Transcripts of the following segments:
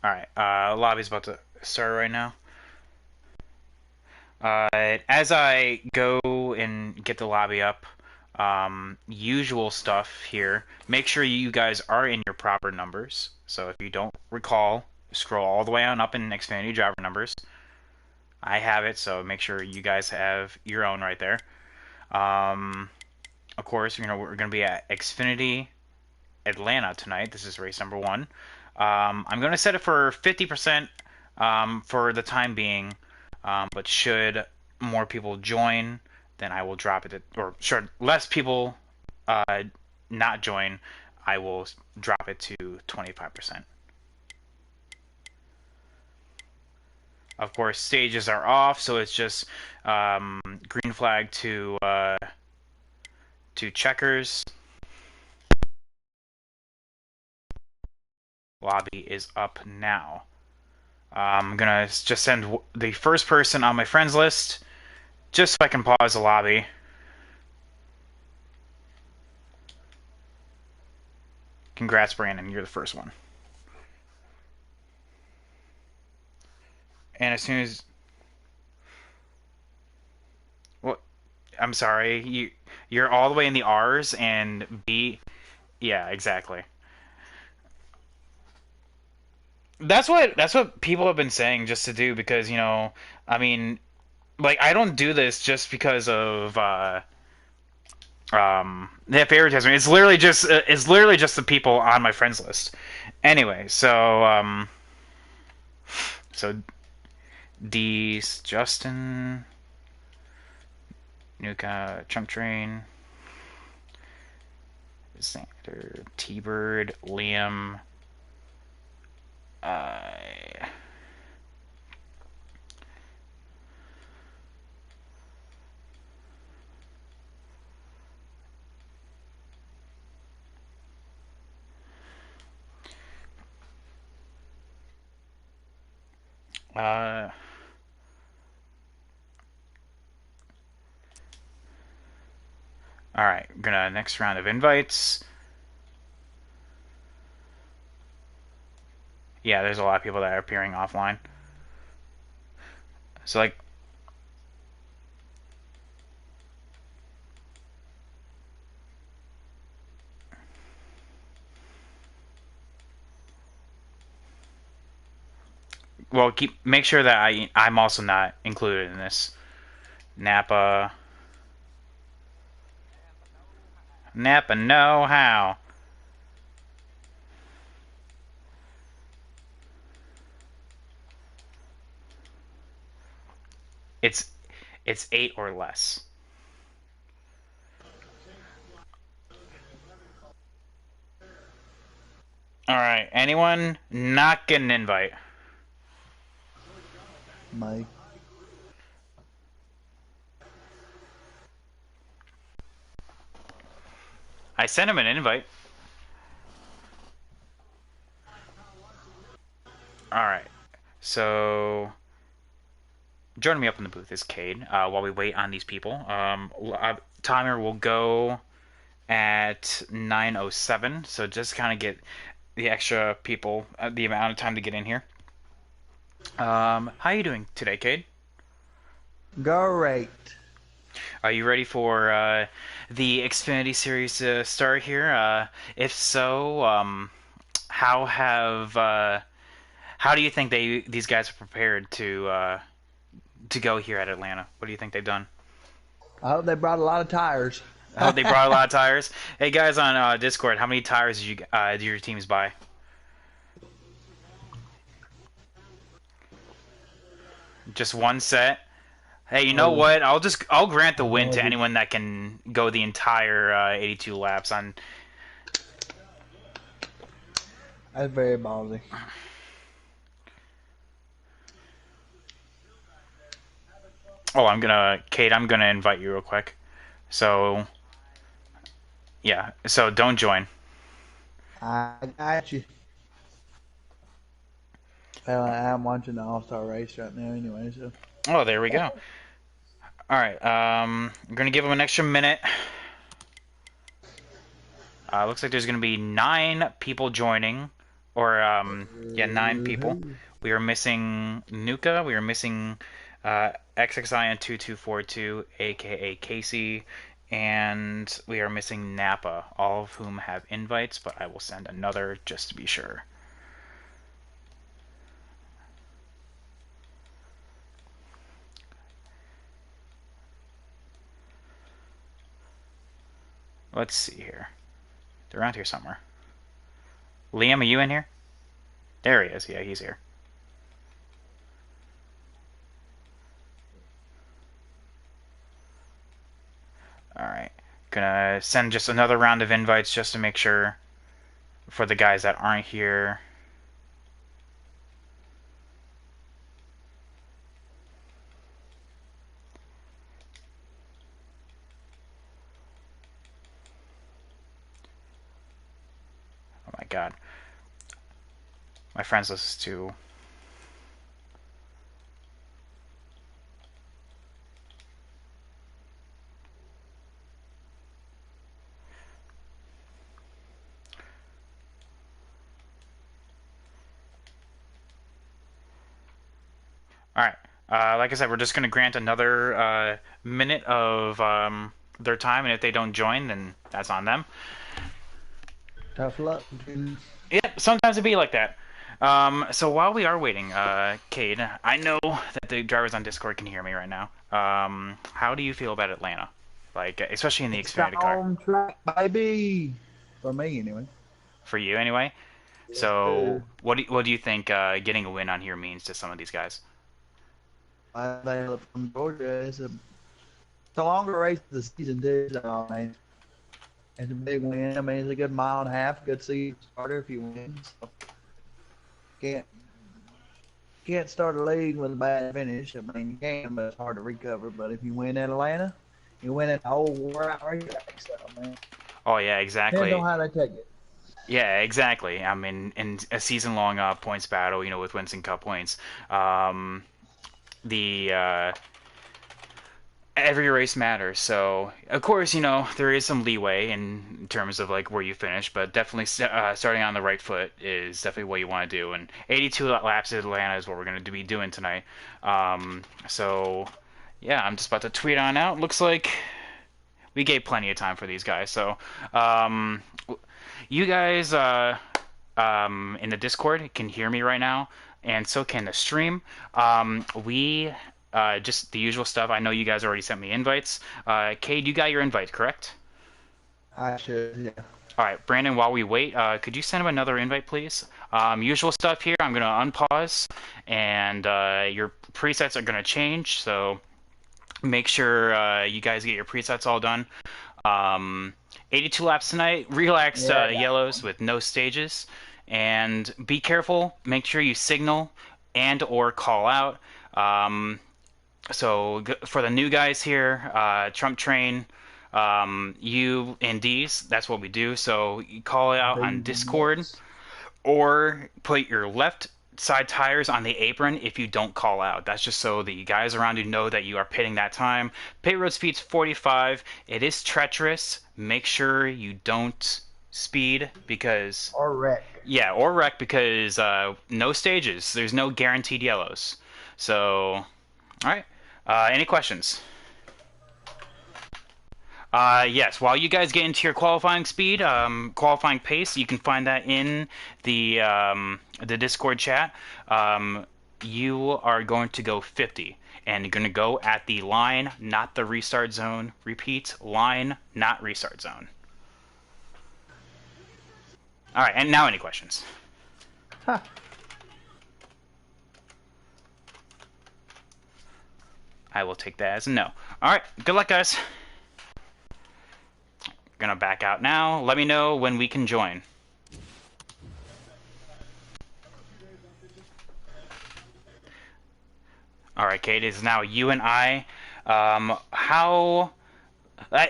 All right, lobby's about to start right now. As I go and get the lobby up, usual stuff here. Make sure you guys are in your proper numbers. So if you don't recall, scroll all the way on up in Xfinity driver numbers. I have it, so make sure you guys have your own right there. Um, of course, we're going to be at Xfinity Atlanta tonight. This is race number one. I'm going to set it for 50% for the time being, but should more people join, then I will drop it. Or should less people uh, not join, I will drop it to 25%. Of course, stages are off, so it's just green flag to checkers. Lobby is up now. I'm gonna just send the first person on my friends list, just so I can pause the lobby. Congrats, Brandon. You're the first one. And as soon as, well, I'm sorry, you're all the way in the R's and B. Yeah, exactly. That's what people have been saying just to do because I mean, like I don't do this just because of the favoritism. It's literally just the people on my friends list. Anyway, so D's Justin, Nuka, Chunk Train, Xander, T-Bird, Liam, uh, uh, all right, gonna next round of invites. Yeah, there's a lot of people that are appearing offline. So like, well, make sure that I'm also not included in this. Napa, Napa, know how. It's it's eight or less. All right, anyone not get an invite? Mike. I sent him an invite. All right, so joining me up in the booth is Cade. While we wait on these people, timer will go at 9:07. So just kind of get the extra people, the amount of time to get in here. How are you doing today, Cade? Great. Are you ready for the Xfinity series to start here? If so, how have how do you think these guys are prepared to go here at Atlanta? What do you think they've done? I hope they brought a lot of tires. I hope they brought a lot of tires. Hey guys on Discord, how many tires did your teams buy? Just one set. Hey, you know Oh, what? I'll grant the win to ballsy. anyone that can go the entire 82 laps on. That's very ballsy. Oh, Kate, I'm gonna invite you real quick. So yeah, so don't join. I got you. Well, I'm watching the All-Star race right now anyway, so. Oh, there we go. All right, I'm gonna give them an extra minute. Looks like there's gonna be 9 people joining or yeah, 9 people. We are missing Nuka. We are missing XXIN 2242, aka Casey, and we are missing Nappa. All of whom have invites, but I will send another just to be sure. Let's see here. They're around here somewhere. Liam, are you in here? There he is. Yeah, he's here. Alright. Gonna send just another round of invites just to make sure for the guys that aren't here. Oh my god. My friends list to. Alright. Like I said, we're just going to grant another minute of their time, and if they don't join, then that's on them. Tough luck, dude. Yep, sometimes it be like that. So while we are waiting, Cade, I know that the drivers on Discord can hear me right now. How do you feel about Atlanta? Like, especially in the It's Xfinity car. on track, baby. For me, anyway. For you, anyway? Yes, So, sir. what do you think getting a win on here means to some of these guys? I think from Georgia, it's a longer race of the season, too. So, I mean, it's a big win. I mean, it's a good mile and a half, good season starter if you win. So, can't can't start a league with a bad finish. I mean, you can, but it's hard to recover. But if you win at Atlanta, you win at the whole world racetrack. So, man, Oh yeah, depends on exactly. how they take it. Yeah, exactly. I mean, in a season-long points battle, with Winston Cup points, the every race matters. So, of course, there is some leeway in terms of like where you finish, but definitely starting on the right foot is definitely what you want to do. And 82 laps at Atlanta is what we're going to be doing tonight. So, yeah, I'm just about to tweet on out. Looks like we gave plenty of time for these guys. So, um, you guys in the Discord can hear me right now, and so can the stream. We just the usual stuff. I know you guys already sent me invites. Cade, you got your invite, correct? I should, yeah. All right, Brandon. While we wait, could you send him another invite, please? Usual stuff here. I'm gonna unpause, and your presets are gonna change. So make sure you guys get your presets all done. Um, 82 laps tonight. Relaxed Yeah, I got yellows one. with no stages, and be careful. Make sure you signal and or call out. Um, so for the new guys here, Trump Train, U and D's. That's what we do. So you call it out on B's and Discord nuts. or put your left side tires on the apron if you don't call out. That's just so the guys around you know that you are pitting that time. Pit road speed's 45. It is treacherous. Make sure you don't speed because Or wreck. yeah, or wreck because no stages. There's no guaranteed yellows. So, all right. Any questions? Yes, while you guys get into your qualifying speed, qualifying pace, you can find that in the Discord chat. You are going to go 50, and you're going to go at the line, not the restart zone. Repeat, line, not restart zone. All right, and now any questions? Ha. I will take that as a no. All right, good luck, guys. Gonna back out now. Let me know when we can join. All right, Kate, it is now you and I. How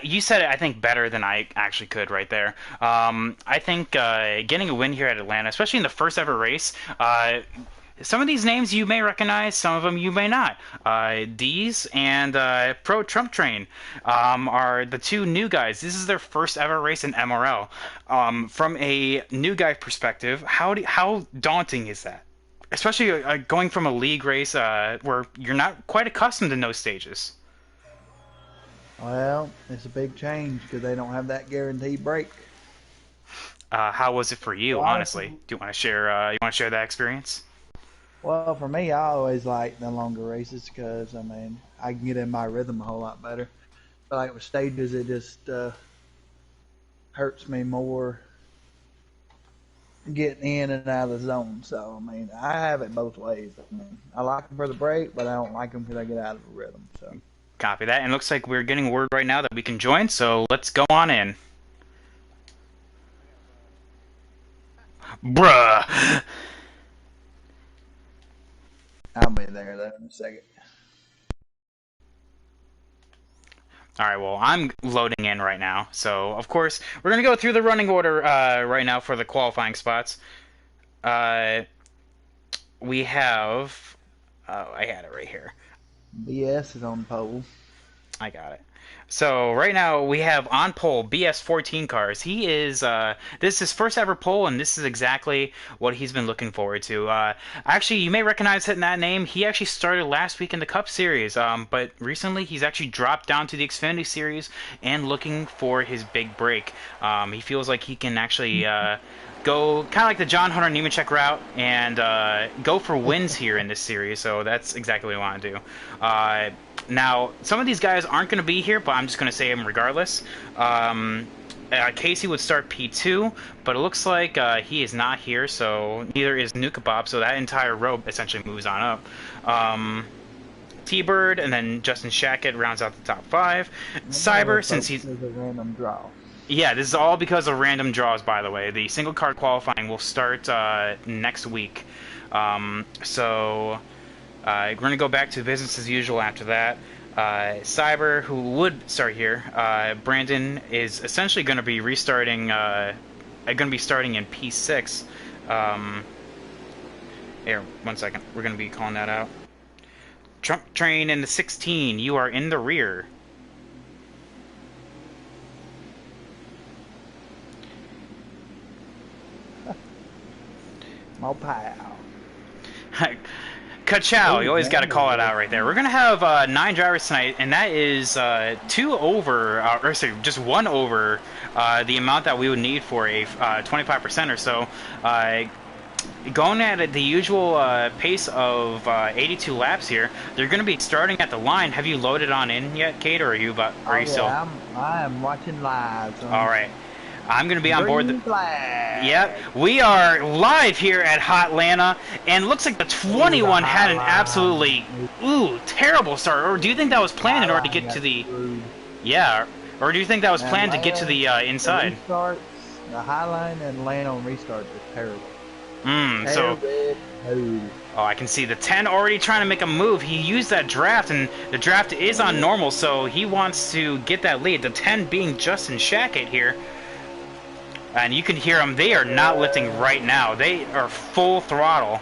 you said it, I think, better than I actually could right there. I think getting a win here at Atlanta, especially in the first ever race, some of these names you may recognize, some of them you may not. Dees and Pro Trump Train are the two new guys. This is their first ever race in MRL. From a new guy perspective, how daunting is that? Especially going from a league race where you're not quite accustomed to no stages. Well, it's a big change because they don't have that guaranteed break. How was it for you, honestly? Do you want to share? You want to share that experience? Well, for me, I always like the longer races because I mean I can get in my rhythm a whole lot better. But like with stages, it just hurts me more getting in and out of the zone. So I mean, I have it both ways. I mean, I like them for the break, but I don't like them because I get out of the rhythm. So Copy that. And looks like we're getting word right now that we can join. So let's go on in. Bruh. I'll be there though in a second. All right, well, I'm loading in right now. So, of course, we're going to go through the running order right now for the qualifying spots. We have... Oh, I had it right here. BS is on pole. I got it. So right now we have on pole BS14 cars. He is this is his first ever pole, and this is exactly what he's been looking forward to. Actually, you may recognize that name. He actually started last week in the Cup Series, but recently he's actually dropped down to the Xfinity Series and looking for his big break. He feels like he can actually go kind of like the John Hunter Nemechek route and go for wins here in this series. So that's exactly what I want to do. Now, some of these guys aren't going to be here, but I'm just going to say them regardless. Casey would start P2, but it looks like he is not here, so neither is Nukabob, so that entire row essentially moves on up. T-Bird, and then Justin Shackett rounds out the top 5. Cyber, since he's... a random draw. Yeah, this is all because of random draws, by the way. The single card qualifying will start next week. We're going to go back to business as usual after that. Cyber, who would start here, Brandon is essentially going to be restarting, going to be starting in P6. Here, 1 second. We're going to be calling that out. Trump Train in the 16, you are in the rear. Mopile. Ka-chow, you always got to call it out right there. We're going to have 9 drivers tonight, and that is 2 over, or sorry, just 1 over the amount that we would need for a 25% or so. Going at the usual pace of 82 laps here, they're going to be starting at the line. Have you loaded on in yet, Kate, or are you still? I am watching live. So All right. I'm going to be on board. Yep, we are live here at Hotlanta, and looks like the 21 had an absolutely terrible start. Or do you think that was planned in order to get to the? Yeah, or do you think that was planned to get to the inside? The Highline and land on restart is terrible. Oh, I can see the 10 already trying to make a move. He used that draft, and the draft is on normal, so he wants to get that lead. The 10 being Justin Shackett here. And you can hear them. They are not lifting right now. They are full throttle.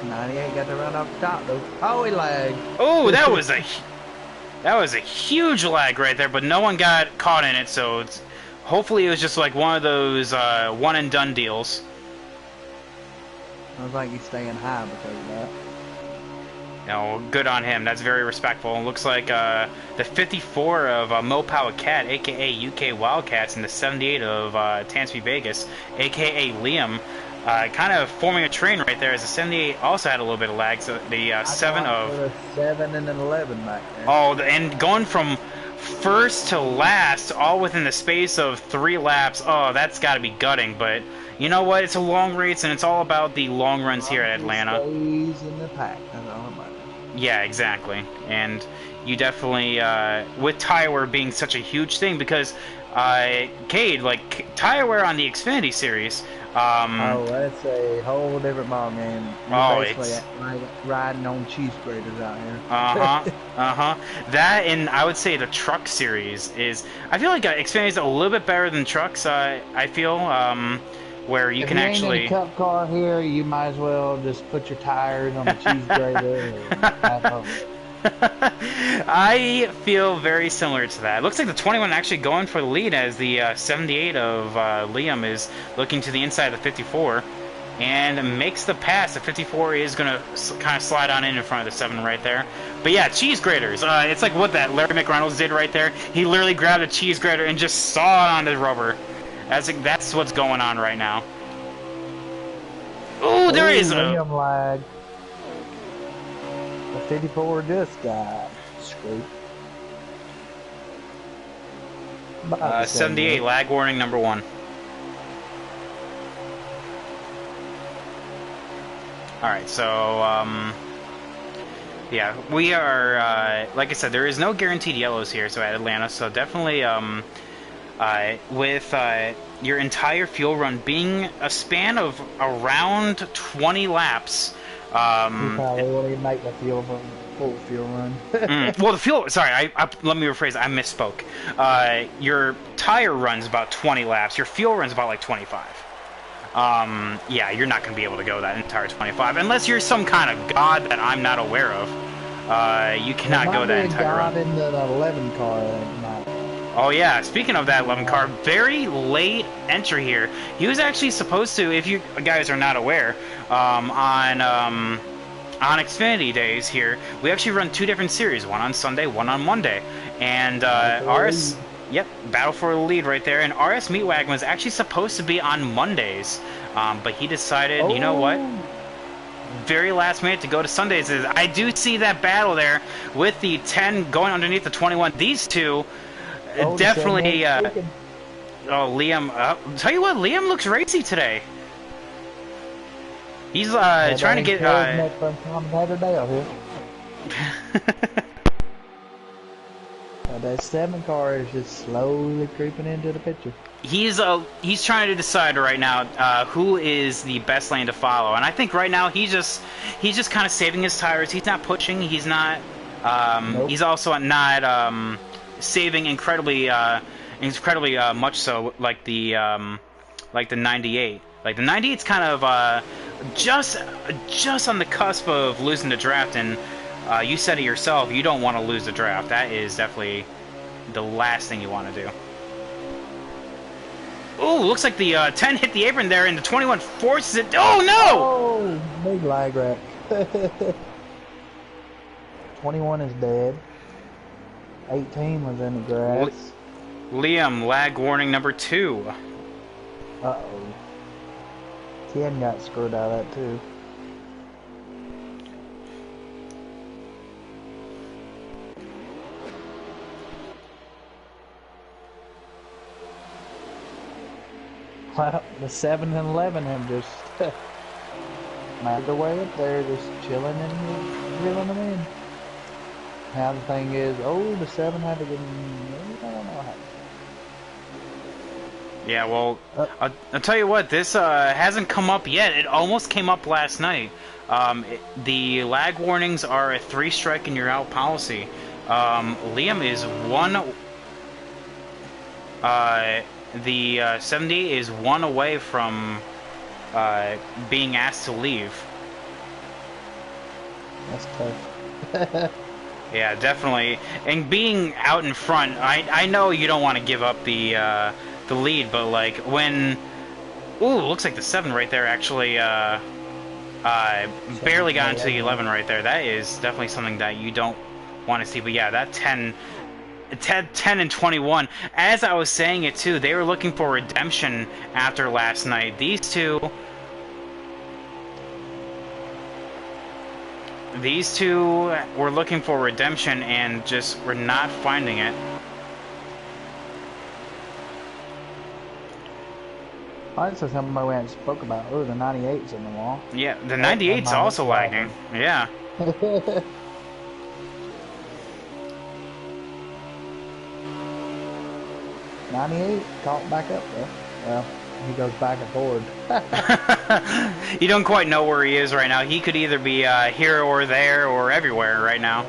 98 got to run up top though. Oh, he lagged. Oh, that was a huge lag right there, but no one got caught in it. So hopefully it was just like one of those one and done deals. Sounds like he's staying high because of that. No, good on him. That's very respectful. It looks like the 54 of Mopower Cat, a.k.a. UK Wildcats, and the 78 of Tansby Vegas, a.k.a. Liam, kind of forming a train right there, as the 78 also had a little bit of lag. So the 7 of... 7 and an 11 back there. Oh, and going from first to last, all within the space of 3 laps, oh, that's got to be gutting, but... You know what? It's a long race, and it's all about the long runs here at Atlanta. Stays in the pack. That's all about it. Yeah, exactly. And you definitely, with tire wear being such a huge thing, because, Cade, like, tire wear on the Xfinity Series, oh, that's a whole different ball game. You're basically like riding on cheese graters out here. That, and I would say the truck series is, I feel like Xfinity is a little bit better than trucks, I feel, where you If can you ain't in a actually. cup car here, you might as well just put your tires on the cheese grater and have fun. I feel very similar to that. It looks like the 21 actually going for the lead as the 78 of Liam is looking to the inside of the 54 and makes the pass. The 54 is going to kind of slide on in front of the 7 right there. But yeah, cheese graters. It's like what that Larry McReynolds did right there. He literally grabbed a cheese grater and just saw it on the rubber. That's what's going on right now. Oh, there is a... Liam lag. The 54 just got screwed. 78, lag warning number 1. Alright, so, yeah, we are, like I said, there is no guaranteed yellows here, so at Atlanta, so definitely, with your entire fuel run being a span of around 20 laps, you probably won't even make the full fuel run. well, the fuel, sorry, let me rephrase, I misspoke. Your tire runs about 20 laps, your fuel runs about like 25. Yeah, you're not going to be able to go that entire 25 unless you're some kind of god that I'm not aware of. You cannot go that entire run. In the 11 car that Oh yeah, speaking of that 11 car, very late entry here. He was actually supposed to, if you guys are not aware, on Xfinity days here, we actually run 2 different series, one on Sunday, one on Monday. And RS, yep, battle for the lead right there. And RS Meatwagon was actually supposed to be on Mondays, but he decided, you know what? Very last minute to go to Sundays. I do see that battle there with the 10 going underneath the 21. These two definitely. Oh, Liam. Tell you what, Liam looks racy today. He's trying to get. That 7 car is just slowly creeping into the picture. He's trying to decide right now who is the best lane to follow, and I think right now he's just kind of saving his tires. He's not pushing. He's not. Nope. He's also not saving incredibly much so like the 98. Like the 98's kind of just on the cusp of losing the draft, and you said it yourself. You don't want to lose the draft. That is definitely the last thing you want to do. Oh, looks like the 10 hit the apron there, and the 21 forces it. Oh no! Oh, big lag wreck. 21 is dead. 18 was in the grass. Liam, lag warning number 2. Uh-oh. 10 got screwed out of that too. Well, the 7 and 11 have just made their way up there, just chilling and drilling them in. Now the thing is, the 7 had to get. I don't know how. Yeah, well, I'll tell you what, this hasn't come up yet. It almost came up last night. The lag warnings are a 3-strike and you're out policy. Liam is the 70 is 1 away from being asked to leave. That's tough. Yeah, definitely. And being out in front, I know you don't want to give up the lead, but like when, looks like the 7 right there actually barely got into the 11 right there. That is definitely something that you don't want to see. But yeah, that 10 and 21, as I was saying it too, they were looking for redemption after last night. These two were looking for redemption and just were not finding it. I just something we hadn't spoke about. Oh, the 98's in the wall. Yeah, the 98's also lagging. Yeah. 98 caught back up though. Well, he goes back and forward. You don't quite know where he is right now. He could either be here or there or everywhere right now.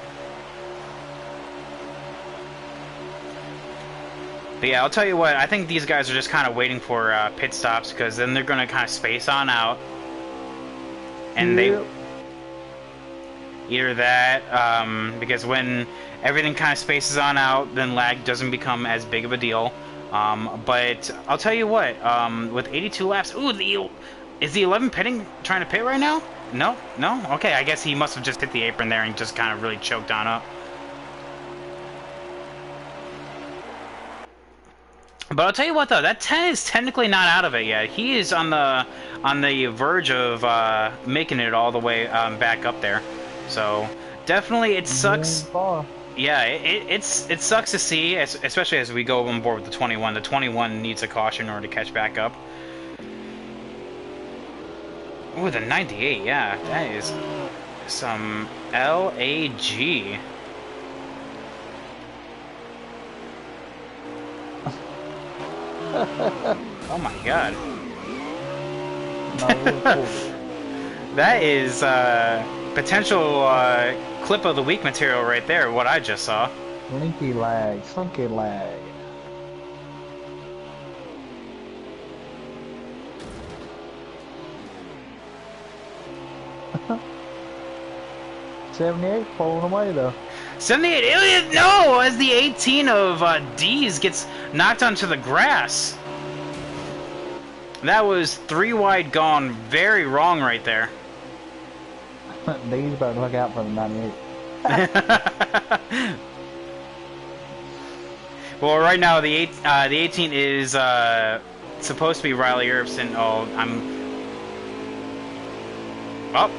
But yeah, I'll tell you what. I think these guys are just kind of waiting for pit stops because then they're gonna kind of space on out, and they Yep. either that because when everything kind of spaces on out, then lag doesn't become as big of a deal. But I'll tell you what. With 82 laps, is the 11 pitting trying to pit right now? No, no. Okay, I guess he must have just hit the apron there and just kind of really choked on up. But I'll tell you what though, that 10 is technically not out of it yet. He is on the verge of making it all the way back up there. So definitely it sucks. Yeah, it sucks to see, especially as we go on board with the 21. The 21 needs a caution in order to catch back up. Oh, the 98, yeah, that is some LAG. Oh my god. That is potential clip of the week material right there, what I just saw. Slinky lag, slinky lag. 78 pulling away though. 78, no, as the 18 of D's gets knocked onto the grass. That was 3 wide gone, very wrong right there. D's better look out for the 98. Well, right now the 18 is supposed to be Riley Irvson. Oh, Oh.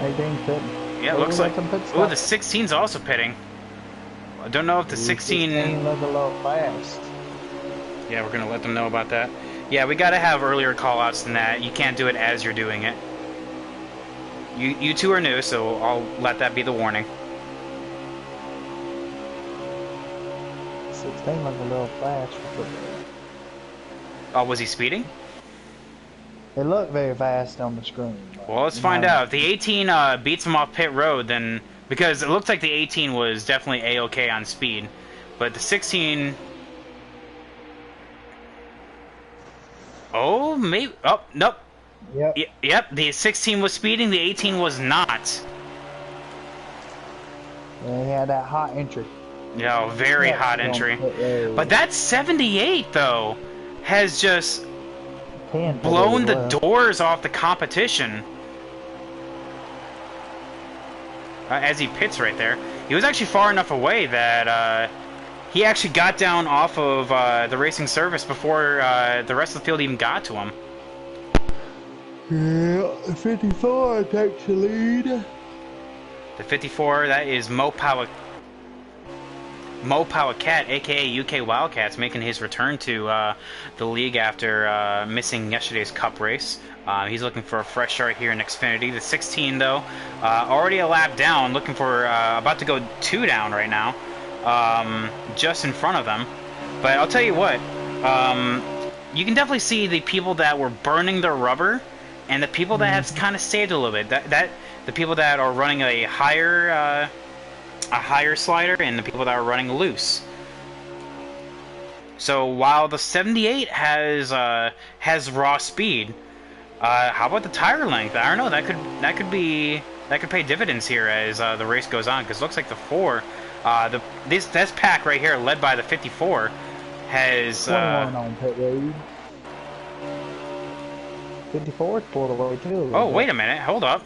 18 pitting. Yeah, it looks like. Oh, the 16's also pitting. I don't know if the 16 look a little fast. Yeah, we're gonna let them know about that. Yeah, we gotta have earlier call-outs than that. You can't do it as you're doing it. You two are new, so I'll let that be the warning. 16 look a little fast. Oh, was he speeding? It looked very fast on the screen. Well, let's find out. If the 18 beats him off pit road, then... Because it looks like the 18 was definitely A-OK on speed. But the 16... Oh, maybe... Oh, nope. Yep. Yep, the 16 was speeding, the 18 was not. Yeah, he had that hot entry. Yeah, very hot entry. But that 78, though, has just blown the doors off the competition. As he pits right there. He was actually far enough away that he actually got down off of the racing service before the rest of the field even got to him. Yeah, 54 takes the lead. The 54, that is Mo Power Cat, aka UK Wildcats, making his return to the league after missing yesterday's Cup race. He's looking for a fresh start here in Xfinity. The 16, though, already a lap down, looking for about to go 2 down right now, just in front of them. But I'll tell you what, you can definitely see the people that were burning their rubber, and the people that have kind of saved a little bit. That the people that are running a higher slider, and the people that are running loose. So while the 78 has raw speed, how about the tire length? I don't know. That could pay dividends here as the race goes on, because it looks like the 4, this pack right here, led by the 54, has 21 on pit road. 54 pulled away too. Oh, wait a minute. Hold up.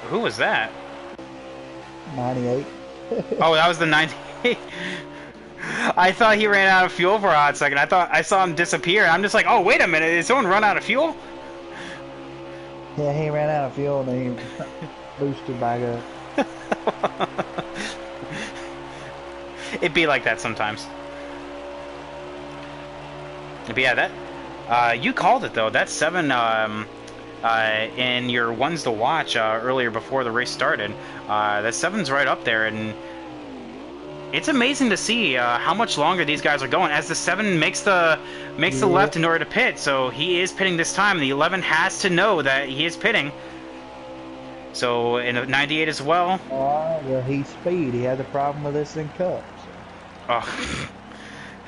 Who was that? 98. Oh, that was the 98. I thought he ran out of fuel for a hot second. I thought I saw him disappear. I'm just like, oh, wait a minute. Did someone run out of fuel? Yeah, he ran out of fuel and he boosted back up. It'd be like that sometimes. But yeah, that you called it though. That 7 in your ones to watch earlier before the race started. That 7's right up there, and it's amazing to see how much longer these guys are going. As the 7 makes the left in order to pit, so he is pitting this time. The 11 has to know that he is pitting. So in a 98 as well. Well, he's speed. He had a problem with this in Cup. So. Oh,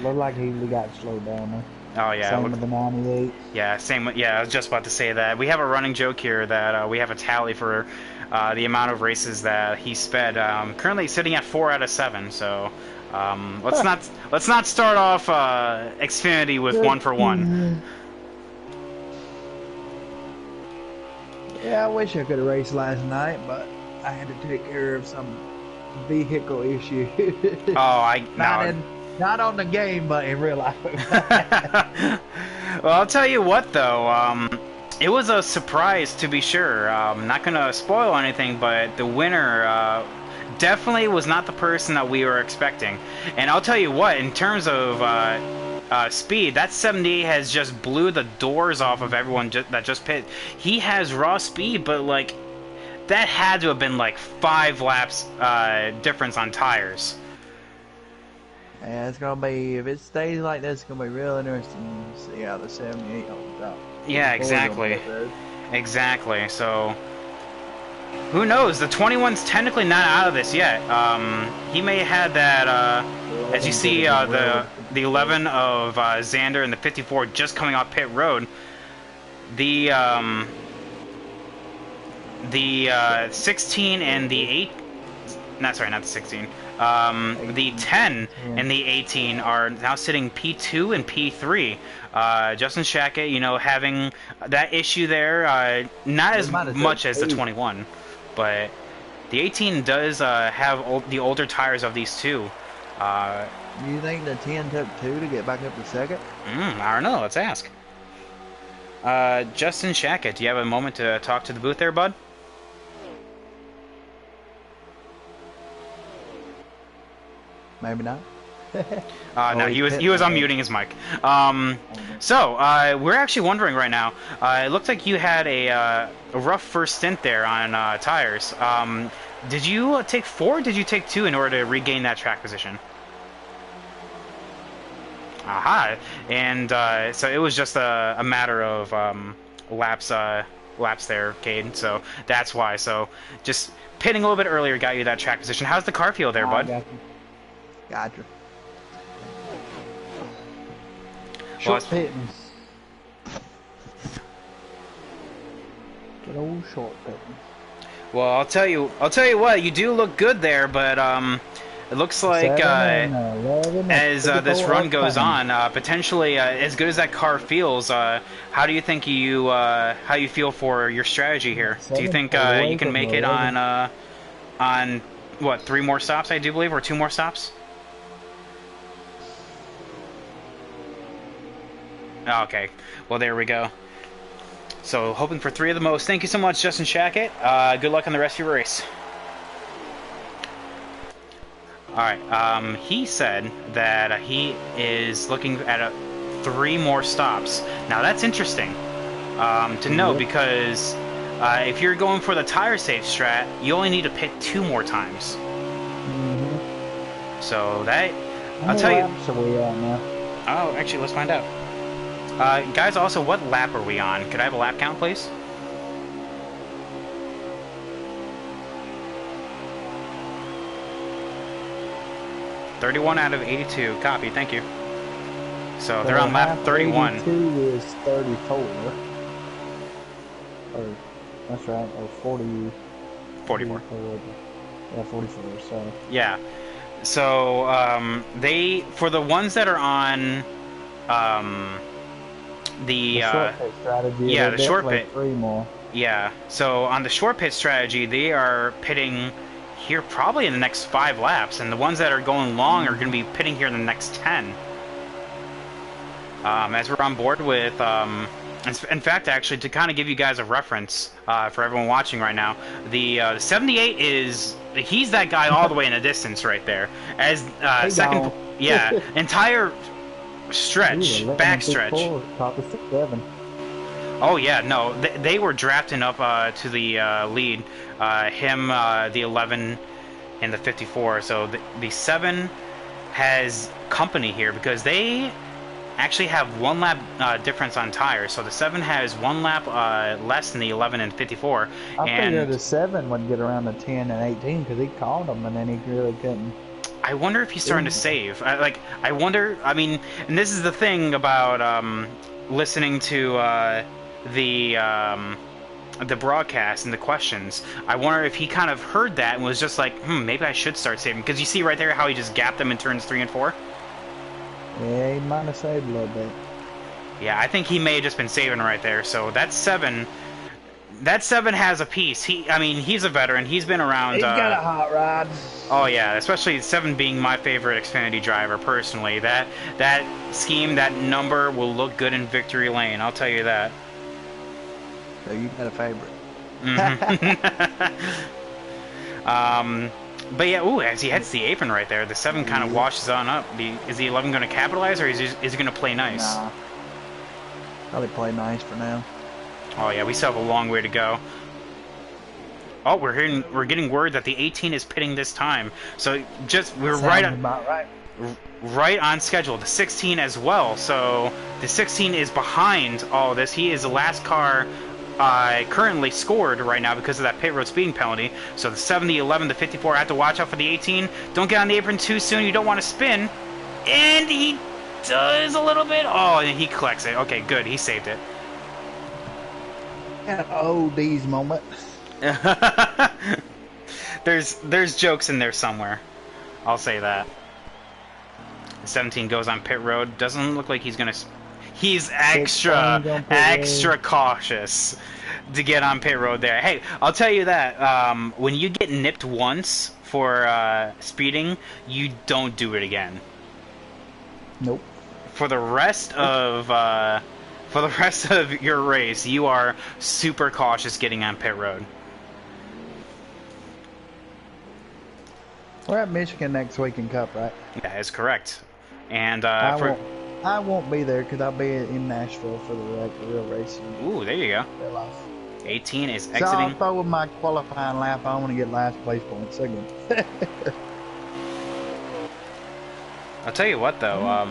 Looked like he got slowed down there. oh yeah. Same Look, with the 98. yeah, same. Yeah, I was just about to say that. We have a running joke here that we have a tally for the amount of races that he sped. Currently sitting at 4 out of 7. So let's not start off Xfinity with 1 for 1. Yeah, I wish I could have raced last night, but I had to take care of some vehicle issue. Oh, I not no. not on the game, but in real life. Well, I'll tell you what though. It was a surprise to be sure. Not gonna spoil anything, but the winner definitely was not the person that we were expecting. And I'll tell you what, in terms of speed, that 78 has just blew the doors off of everyone that just pit. He has raw speed, but like that had to have been like 5 laps difference on tires. Yeah, it's gonna be, if it stays like this, it's gonna be real interesting to see how the 78 holds up. Yeah, exactly. Exactly. So who knows? The 21's technically not out of this yet. He may have had that. As you see, the 11 of Xander and the 54 just coming off pit road. The 16 and the 8. Not sorry, not the 16. The 10 and the 18 are now sitting P2 and P3. Justin Shackett, you know, having that issue there, not as much as the 21, but the 18 does have the older tires of these two. Do you think the 10 took 2 to get back up to second? I don't know. Let's ask. Justin Shackett, do you have a moment to talk to the booth there, bud? Maybe not. No, he was unmuting his mic. So we're actually wondering right now. It looks like you had a rough first stint there on tires. Did you take 4? Or did you take 2 in order to regain that track position? Aha! And so it was just a matter of laps there, Cade. So that's why. So just pitting a little bit earlier got you that track position. How's the car feel there, bud? Gotcha. Well, Short pitting. Good old short pitting. well, I'll tell you what, you do look good there, but it looks like 11, as this run goes on, potentially as good as that car feels, how do you think how you feel for your strategy here? Do you think you can make it on what, 3 more stops, I do believe, or 2 more stops? Okay, well there we go. So hoping for 3 of the most. Thank you so much, Justin Shackett. Good luck on the rest of your race. Alright, he said that he is looking at 3 more stops. Now that's interesting to know, because if you're going for the tire safe strat, you only need to pit 2 more times. So that, I'll tell you. Are we at now? Oh, actually, let's find out. Guys, also, what lap are we on? Could I have a lap count, please? $31 out of 82. Copy, thank you. So they're on lap 31. 82 is 34. Or, that's right, or 40. 44. Yeah, 44, so. Yeah. So, for the ones that are on, the short pit strategy. Yeah, the short pit. 3 more. Yeah. So on the short pit strategy, they are pitting here probably in the next 5 laps, and the ones that are going long are going to be pitting here in the next 10. As we're on board with, in fact, actually, to kind of give you guys a reference for everyone watching right now, the 78 he's that guy all the way in the distance right there. As second, yeah, entire stretch, backstretch. Top of 6-7. Oh yeah, no, they were drafting up to the lead. Him, the 11, and the 54. So the 7 has company here because they actually have 1 lap difference on tires. So the 7 has 1 lap less than the 11 and 54. I figured And the 7 would get around the 10 and 18 because he called them and then he really couldn't. I wonder if he's starting to save. I wonder. I mean, and this is the thing about listening to the broadcast and the questions. I wonder if he kind of heard that and was just like, maybe I should start saving. Because you see right there how he just gapped them in turns 3 and 4. Yeah, he might have saved a little bit. Yeah, I think he may have just been saving right there. So that 7. That 7 has a piece. I mean, he's a veteran. He's been around. He's got a hot rod. Oh yeah, especially 7 being my favorite Xfinity driver personally. That scheme, that number will look good in victory lane. I'll tell you that. So you got a favorite. But yeah, ooh, as he hits the apron right there, the 7 kind of washes on up. Is the 11 going to capitalize, or is he going to play nice? Nah. Probably play nice for now. Oh yeah, we still have a long way to go. Oh, we're getting word that the 18 is pitting this time. So we're right on schedule. The 16 as well. So the 16 is behind all this. He is the last car currently scored right now because of that pit road speeding penalty. So the 7, the 11, the 54 have to watch out for the 18. Don't get on the apron too soon. You don't want to spin. And he does a little bit. Oh, and he collects it. Okay, good. He saved it. An OD's moment. There's jokes in there somewhere. I'll say that. 17 goes on pit road. Doesn't look like he's gonna. He's extra cautious to get on pit road there. Hey, I'll tell you that when you get nipped once for speeding, you don't do it again. Nope. For the rest of your race, you are super cautious getting on pit road. We're at Michigan next week in Cup, right? That is correct. And I won't be there because I'll be in Nashville for the real race. Ooh, there you go. 18 is exiting. So I'll throw with my qualifying lap. I want to get last place points again. I'll tell you what, though.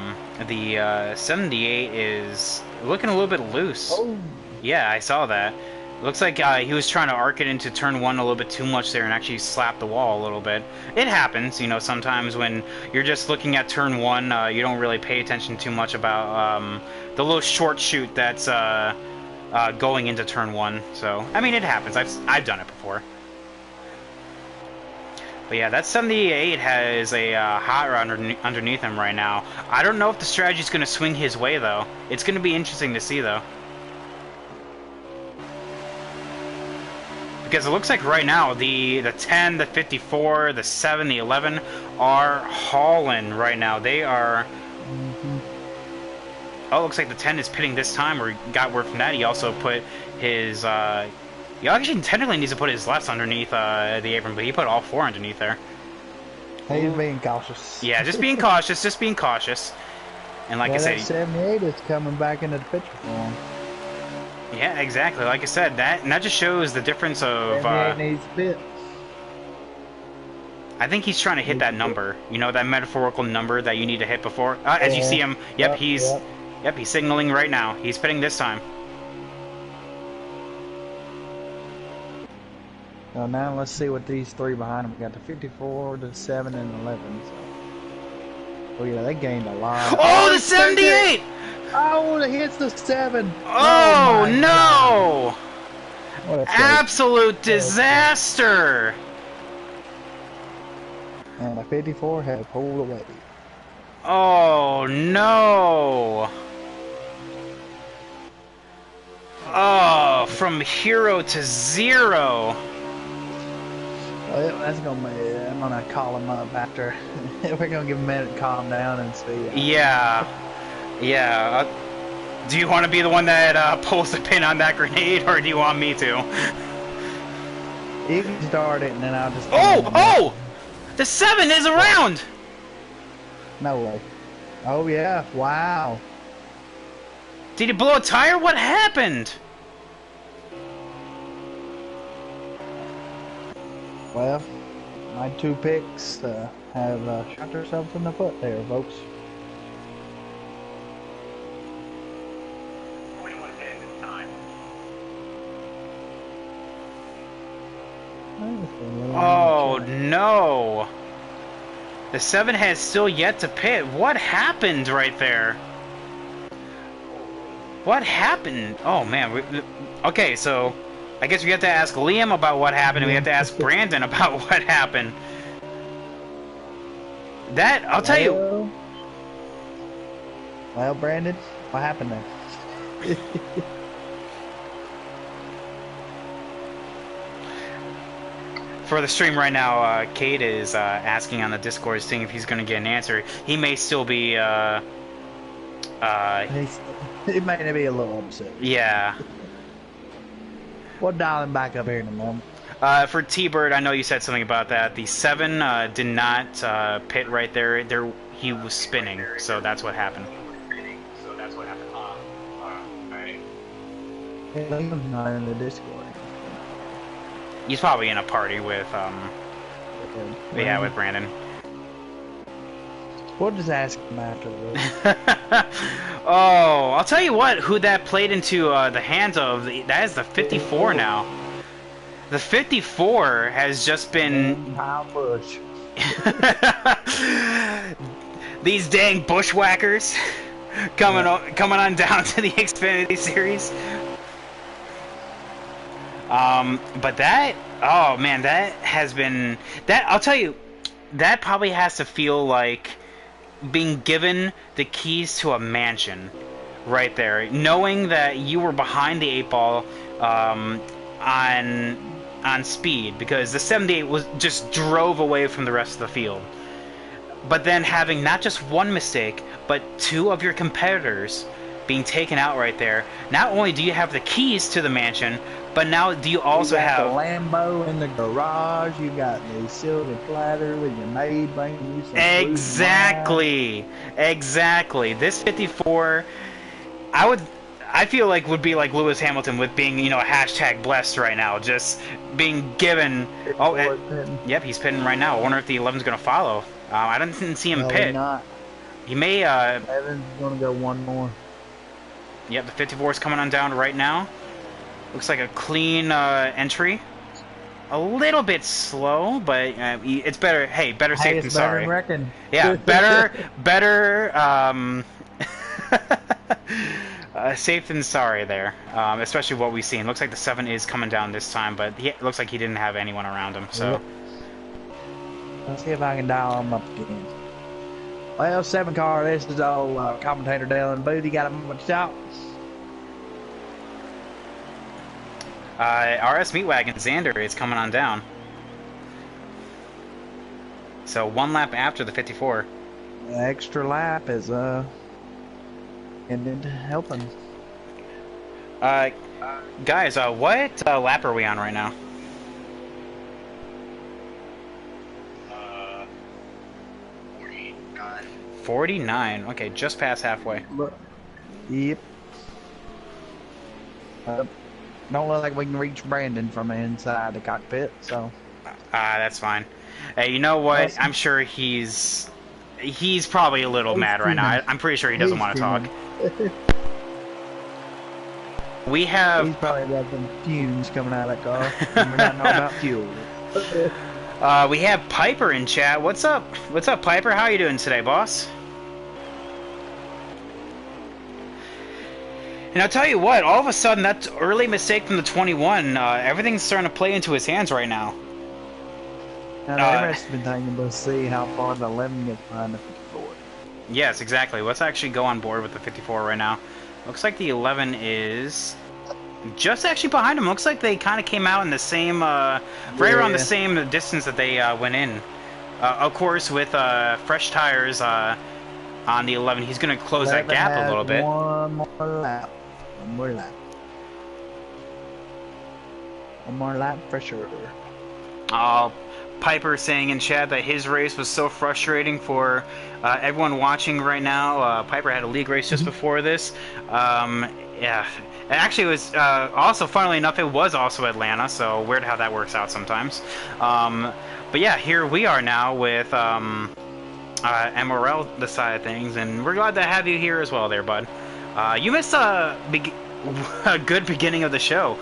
The 78 is looking a little bit loose. Oh. Yeah, I saw that. Looks like he was trying to arc it into turn 1 a little bit too much there and actually slap the wall a little bit. It happens, you know, sometimes when you're just looking at turn 1, you don't really pay attention too much about the little short shoot that's going into turn 1. So, I mean, it happens. I've done it before. But yeah, that 78 has a hot rod underneath him right now. I don't know if the strategy's going to swing his way, though. It's going to be interesting to see, though. Because it looks like right now, the 10, the 54, the 7, the 11 are hauling right now. They are... Oh, it looks like the 10 is pitting this time, or got word from that. He also put his... He actually technically needs to put his left underneath the apron, but he put all 4 underneath there. He's being cautious. Yeah, just being cautious, just being cautious. And like I said... 78 is coming back into the picture for him. Yeah, exactly. Like I said, that just shows the difference of... needs bits. I think he's trying to hit that number. You know, that metaphorical number that you need to hit before. As you see him, yep, he's signaling right now. He's pitting this time. So now let's see what these 3 behind him. We got the 54, the 7, and 11. So. Oh yeah, they gained a lot. Oh, the 78! Oh, it hits the 7. Oh no! What a absolute disaster! And the 54 had pulled away. Oh no! Oh, from hero to 0. Well, that's gonna be. I'm gonna call him up after. We're gonna give him a minute to calm down and see. Yeah. Do you want to be the one that pulls the pin on that grenade, or do you want me to? You can start it, and then I'll just... Oh! The 7 is around! No way. Oh, yeah. Wow. Did he blow a tire? What happened? Well, my 2 picks have shot themselves in the foot there, folks. Oh no! The 7 has still yet to pit. What happened right there? What happened? Oh man. Okay, so I guess we have to ask Liam about what happened, and we have to ask Brandon about what happened. That I'll tell you. Well, Brandon, what happened there? For the stream right now, Kate is asking on the Discord, seeing if he's going to get an answer. He may still be. He may be a little upset. Yeah. We'll dial him back up here in a moment. For T-Bird, I know you said something about that. The 7 did not pit right there. He was spinning, so that's what happened. Alright. Liam's not in the Discord. He's probably in a party with with Brandon. We'll just ask him after this. Oh, I'll tell you what, who that played into the hands of. That is the 54 now. The 54 has just been. Kyle Busch. These dang bushwhackers coming on down to the Xfinity Series. But that, oh man, that has been, that, I'll tell you, that probably has to feel like being given the keys to a mansion right there, knowing that you were behind the 8 ball, on speed, because the 78 was just drove away from the rest of the field. But then having not just one mistake, but 2 of your competitors being taken out right there, not only do you have the keys to the mansion, but now do you also have the Lambo in the garage? You got the silver platter with your maid bringing you some exactly, This 54, I feel like would be like Lewis Hamilton with being, a hashtag blessed right now, just being given. Oh, yep, he's pitting right now. I wonder if the 11's going to follow. I didn't see him pit. Not. He may. Evan's going to go one more. Yep, the 54 is coming on down right now. Looks like a clean entry. A little bit slow, but it's better. Hey, better safe than sorry. Reckon. Yeah, better. Safe than sorry there, especially what we've seen. Looks like the 7 is coming down this time, but it looks like he didn't have anyone around him. So yep. Let's see if I can dial him up again. Well, 7 car, this is old commentator Dylan Booth. He got a moment to talk. RS Meatwagon Xander is coming on down. So 1 lap after the 54. The extra lap is ended helping. Guys, what lap are we on right now? 49. 49. Okay, just past halfway. Yep. Don't look like we can reach Brandon from inside the cockpit, so. That's fine. Hey, you know what? Awesome. I'm sure he's probably a little mad right now. I'm pretty sure he doesn't want to talk. We have. He's probably got some fumes coming out of that car. And we're not know about fuel. We have Piper in chat. What's up? What's up, Piper? How are you doing today, boss? And I'll tell you what, all of a sudden, that early mistake from the 21, everything's starting to play into his hands right now. Now, the interesting thing to see how far the 11 gets behind the 54. Yes, exactly. Let's actually go on board with the 54 right now. Looks like the 11 is just actually behind him. Looks like they kind of came out in the same, right around the same distance that they went in. Of course, with fresh tires on the 11, he's going to close that gap a little bit. One more lap. One more lap. One more lap for sure. Piper saying in chat that his race was so frustrating for everyone watching right now. Piper had a league race just before this. Yeah. Actually, it was also, funnily enough, it was also Atlanta, so weird how that works out sometimes. But yeah, here we are now with MRL, the side of things, and we're glad to have you here as well there, bud. You missed a good beginning of the show.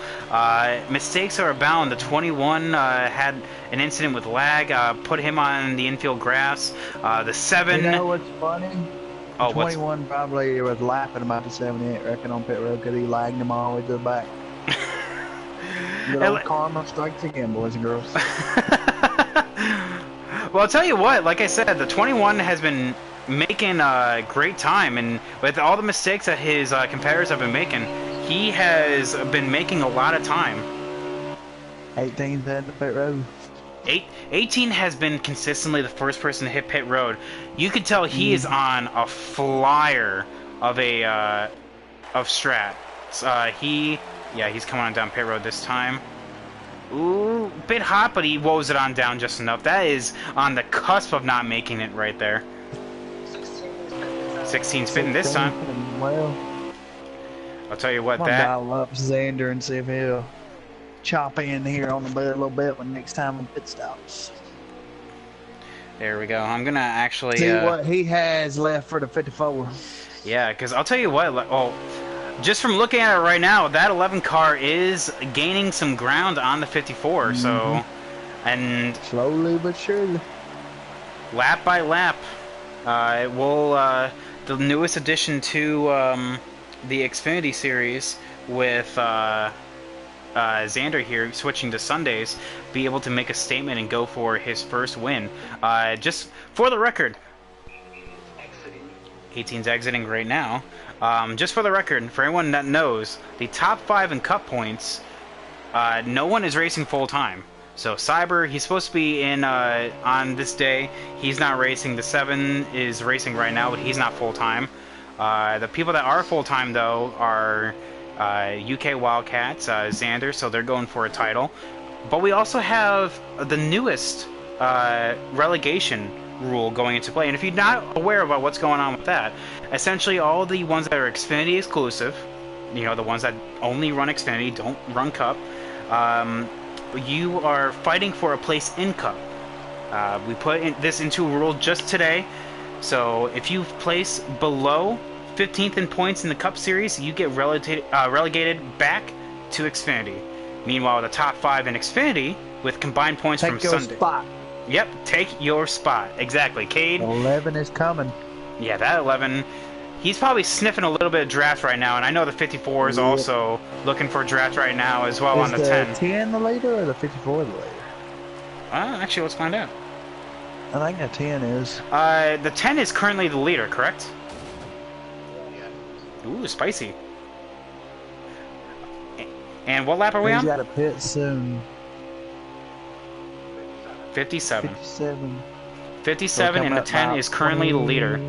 Mistakes are abound. The 21 had an incident with lag, put him on the infield grass. The You 7. know what's funny? The Oh, what's 21 probably was laughing about the 78 wrecking on pit road because he lagged him all the way to the back. Good old karma strikes again, boys and girls. Well, I'll tell you what, like I said, the 21 has been making great time, and with all the mistakes that his competitors have been making, he has been making a lot of time. 18's heading to pit road. 18 has been consistently the first person to hit pit road. You could tell he is on a flyer of strat. He's coming on down pit road this time. Ooh, bit hot, but he woes it on down just enough. That is on the cusp of not making it right there. 16 spitting this time. Well, I'll tell you what, I'm that... dial up Xander and see if he'll chop in here on the bed a little bit when next time on pit stops. There we go. I'm gonna actually... See what he has left for the 54. Yeah, because I'll tell you what, just from looking at it right now, that 11 car is gaining some ground on the 54, so... And... Slowly but surely. Lap by lap, it will, the newest addition to, the Xfinity series with, Xander here switching to Sundays, be able to make a statement and go for his first win. Just for the record, 18's exiting right now. Just for the record, for anyone that knows, the top 5 in Cup points, no one is racing full time. So Cyber, he's supposed to be in on this day. He's not racing. The 7 is racing right now, but he's not full time. The people that are full time though are UK Wildcats, Xander, so they're going for a title. But we also have the newest relegation rule going into play. And if you're not aware about what's going on with that, essentially all the ones that are Xfinity exclusive, you know, the ones that only run Xfinity, don't run Cup, you are fighting for a place in Cup. We put this into a rule just today, so if you place below 15th in points in the Cup Series, you get relegated back to Xfinity. Meanwhile, the top 5 in Xfinity, with combined points from Sunday... Take your spot. Yep, take your spot. Exactly. Cade... 11 is coming. Yeah, that 11... He's probably sniffing a little bit of draft right now, and I know the 54 is also looking for draft right now as well on the 10. Is the 10 the leader or the 54 the leader? Actually, let's find out. I think the 10 is. The 10 is currently the leader, correct? Ooh, spicy. And what lap are we on? He's got a pit soon. 57. 57. 57, and the 10 is currently the leader.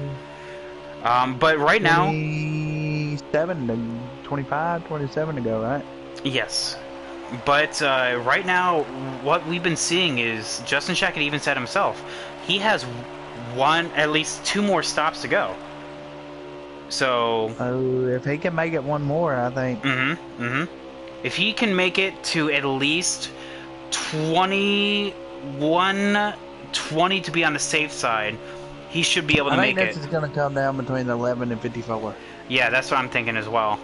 But right now... 27 to 25, 27 to go, right? Yes. But right now, what we've been seeing is, Justin Shackett even said himself, he has at least 2 more stops to go. So... Oh, if he can make it one more, I think. If he can make it to at least 20 to be on the safe side, he should be able to make it. I think this is going to come down between 11 and 54. Yeah, that's what I'm thinking as well.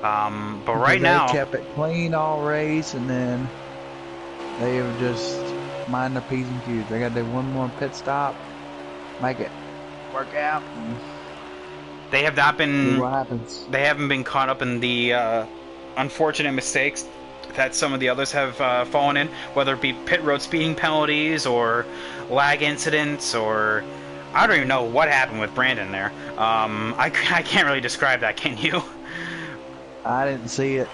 But right now... They kept it clean all race, and then they have just mind the P's and Q's. They got to do one more pit stop, make it work out. They have not been... See what happens. They haven't been caught up in the unfortunate mistakes that some of the others have fallen in, whether it be pit road speeding penalties or lag incidents, or... I don't even know what happened with Brandon there. I can't really describe that, can you? I didn't see it.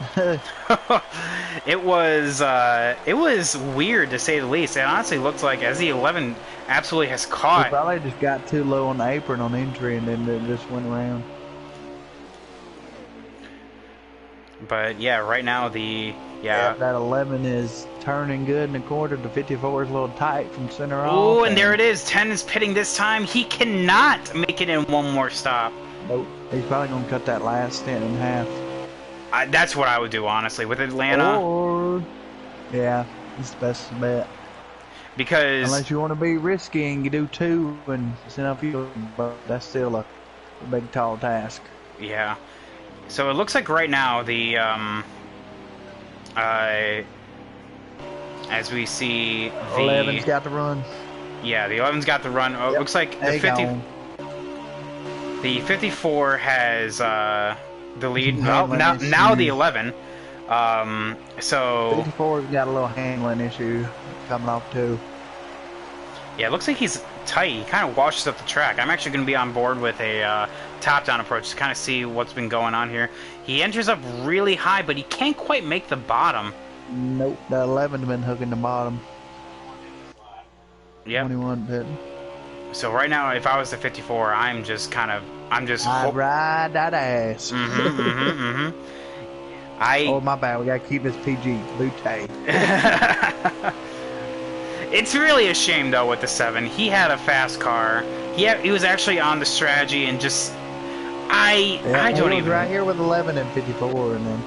It was weird to say the least. It honestly looks like as the 11 absolutely has caught. He probably just got too low on the apron on entry and then it just went around. But yeah, right now Yeah, that 11 is turning good in the corner. The 54 is a little tight from center off. Oh, and there it is. 10 is pitting this time. He cannot make it in one more stop. Nope. He's probably going to cut that last stint in half. That's what I would do, honestly, with Atlanta. Or, yeah, it's the best bet. Because... Unless you want to be risky and you do 2 and send up you, but that's still a big, tall task. Yeah. So it looks like right now the as we see the 11's got to run. yeah, the 11's got the run. Oh, it Yep. looks like They gone. the 54 has the lead. Well, Handling now the issue. 11. So 54's got a little handling issue coming off too. yeah, it looks like he's tight. He kind of washes up the track. I'm actually going to be on board with a top-down approach to kind of see what's been going on here. He enters up really high, but he can't quite make the bottom. Nope, the 11's been hooking the bottom. Yep. 21 pitting. So right now, if I was the 54, I'm just I ride that ass. Oh, my bad. We gotta keep this PG. Butte. It's really a shame though with the 7. He had a fast car. He was actually on the strategy and just I don't even right here with 11 and 54, and then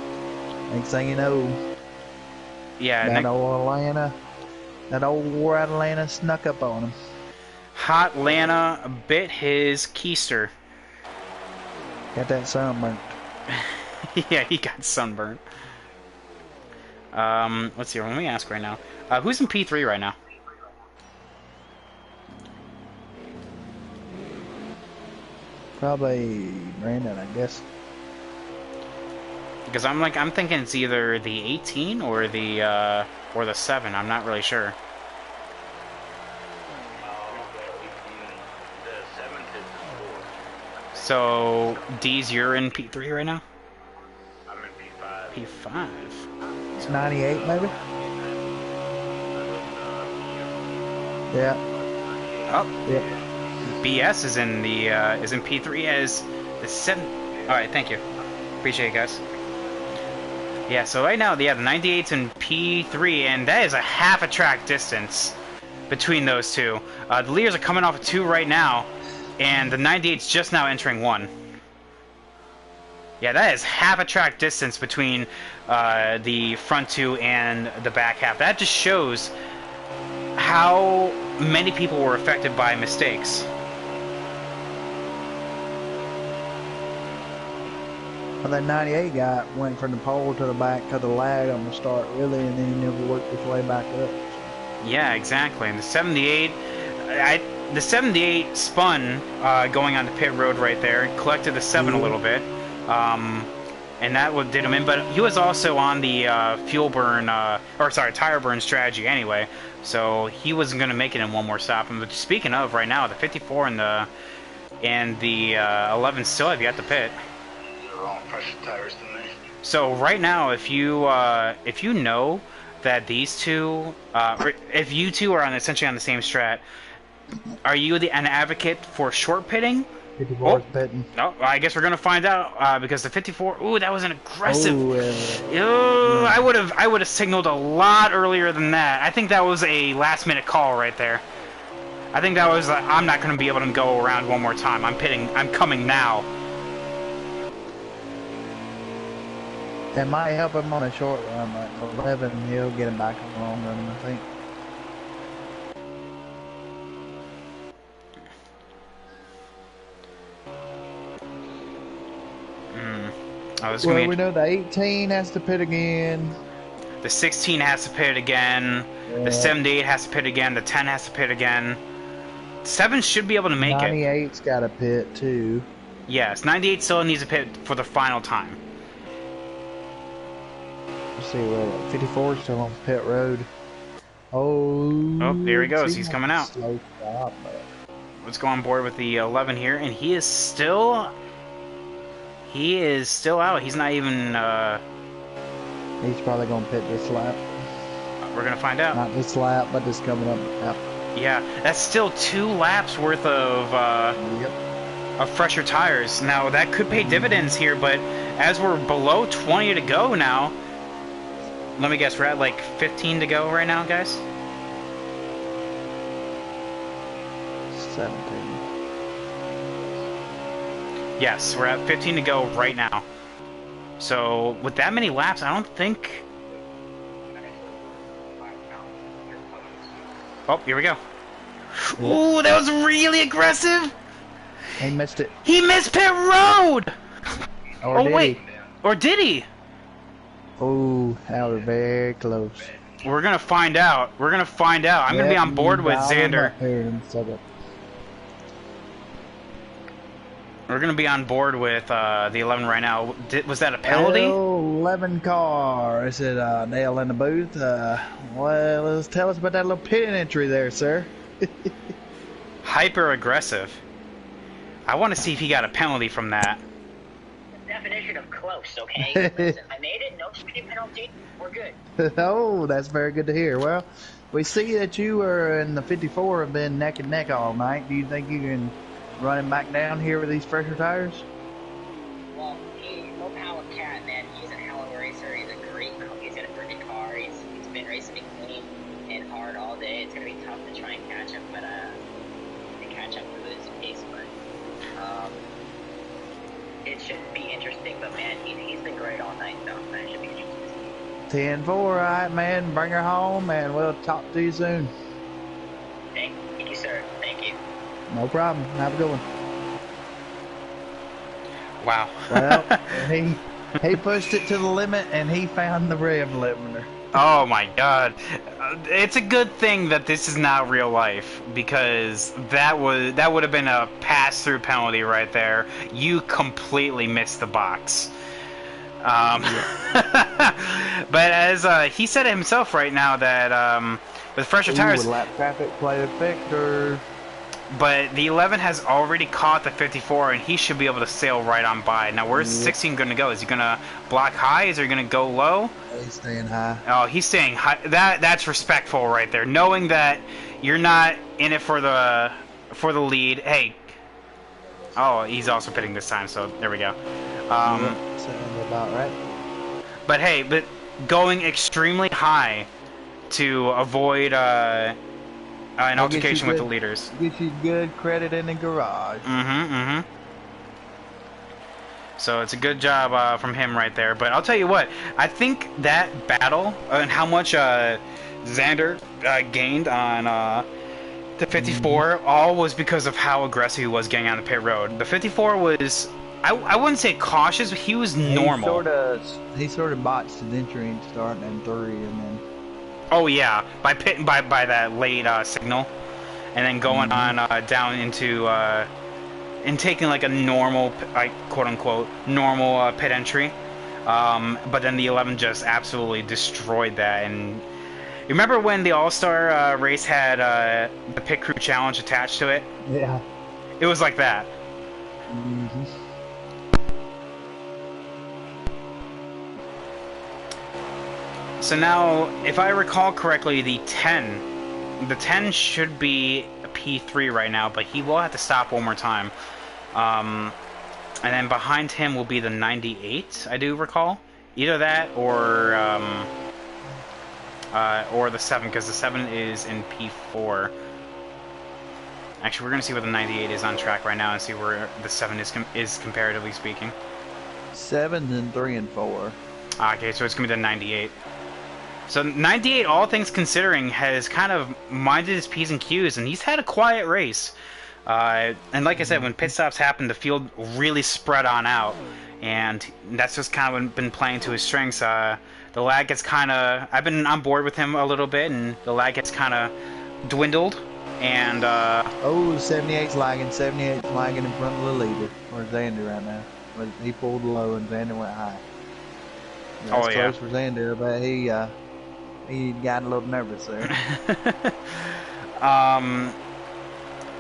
next thing you know, that old Atlanta snuck up on him. Hot Lana bit his keister. Got that sunburnt. Yeah, he got sunburned. Let's see. Let me ask right now. Who's in P3 right now? Probably Brandon, I guess. Because I'm thinking it's either the 18 or the 7. I'm not really sure. So D's, you're in P3 right now? I'm in P5. P5. It's 98, maybe. Yeah. Oh. Yeah. BS is in the is in P3 as the 7. All right, thank you. Appreciate it, guys. Yeah, so right now, yeah, the 98's in P3, and that is a half a track distance between those two. The leaders are coming off of 2 right now, and the 98's just now entering 1. Yeah, that is half a track distance between the front 2 and the back half. That just shows how many people were affected by mistakes. Well, that 98 guy went from the pole to the back to the lag on the start, really, and then he never worked his way back up. Yeah, exactly. And the 78, the 78 spun going on the pit road right there, collected the 7 a little bit, and that did him in. But he was also on the tire burn strategy anyway, so he wasn't going to make it in one more stop. And speaking of, right now, the 54 and the 11 still have yet to pit. Wrong pressure tires than me. So right now, if you know that these two, if you two are essentially on the same strat, are you an advocate for short pitting? 54 is pitting. No, I guess we're gonna find out because the 54. Ooh, that was an aggressive. Oh, I would have signaled a lot earlier than that. I think that was a last minute call right there. I think that was I'm not gonna be able to go around one more time. I'm pitting. I'm coming now. That might help him on a short run, like 11, he'll get him back on the long run, I think. Well, we know the 18 has to pit again. The 16 has to pit again. Yeah. The 78 has to pit again. The 10 has to pit again. 7 should be able to make 98's got to pit too. Yes, 98 still needs to pit for the final time. Let's see, well, 54 is still on pit road. Oh, there he goes. He's coming out. Slow stop, Let's go on board with the 11 here, and he is still out. He's not even. He's probably gonna pit this lap. We're gonna find out. Not this lap, but this coming up lap. Yeah, that's still 2 laps worth of fresher tires. Now that could pay dividends here, but as we're below 20 to go now. Let me guess, we're at like 15 to go right now, guys? 17. Yes, we're at 15 to go right now. So, with that many laps, I don't think... Oh, here we go. Ooh, that was really aggressive! He missed it. He missed pit road! Or Oh, did wait. he? Or did he? Oh, that was very close. We're gonna find out. We're gonna find out. I'm gonna be Yep, on board with dial him Xander. up here in a second. We're gonna be on board with the 11 right now. Was that a penalty? 11 car. I said, Nail in the booth. Well, let's tell us about that little pit entry there, sir. Hyper aggressive. I want to see if he got a penalty from that. Definition of close, okay? Listen, I made it, no speeding penalty, we're good. Oh, that's very good to hear. Well, we see that you are in the 54 have been neck and neck all night. Do you think you can run him back down here with these fresher tires? Well, low power cat, man, he's a hell of a racer, he's a great he's got a perfect car, he's been racing me clean and hard all day. It's gonna be tough to try and catch him, but to catch up with his pace, but it should be interesting, but man, he's been great all night, though. That should be interesting. 10-4, all right, man. Bring her home, and we'll talk to you soon. Thank you, sir. Thank you. No problem. Have a good one. Wow. Well, he pushed it to the limit, and he found the rev limiter. Oh my god. It's a good thing that this is not real life, because that would have been a pass-through penalty right there. You completely missed the box. But as he said it himself right now that with fresher tires, lap traffic play the victor. but the 11 has already caught the 54, and he should be able to sail right on by. Now, where's 16 going to go? Is he going to block high? Is he going to go low? He's staying high. Oh, he's staying high. That's respectful right there. Knowing that you're not in it for the lead. Hey. Oh, he's also pitting this time, so there we go. Sounds about right. But hey, going extremely high to avoid an altercation with the leaders. Get you good credit in the garage. So it's a good job from him right there. But I'll tell you what, I think that battle and how much Xander gained on the 54 all was because of how aggressive he was getting on the pit road. The 54 was, I wouldn't say cautious, but he was normal. He sort of botched his entry starting in 3 and then... Oh yeah, by pitting by that late signal, and then going on down into and taking like a normal, like quote unquote normal pit entry, but then the 11 just absolutely destroyed that. And you remember when the All-Star race had the pit crew challenge attached to it? Yeah. It was like that. So now, if I recall correctly, the 10 should be a P3 right now, but he will have to stop one more time. And then behind him will be the 98, I do recall. Either that or the 7, because the 7 is in P4. Actually, we're going to see where the 98 is on track right now and see where the 7 is comparatively speaking. 7's in 3 and 4. Okay, so it's going to be the 98. So 98, all things considering, has kind of minded his P's and Q's, and he's had a quiet race. And like I said, when pit stops happen, the field really spread on out, and that's just kind of been playing to his strengths. The lag gets kind of... I've been on board with him a little bit, and the lag gets kind of dwindled, and... Oh, 78's lagging. 78's lagging in front of the leader. Where's Xander right now? He pulled low, and Xander went high. That's close for Xander, but he got a little nervous there.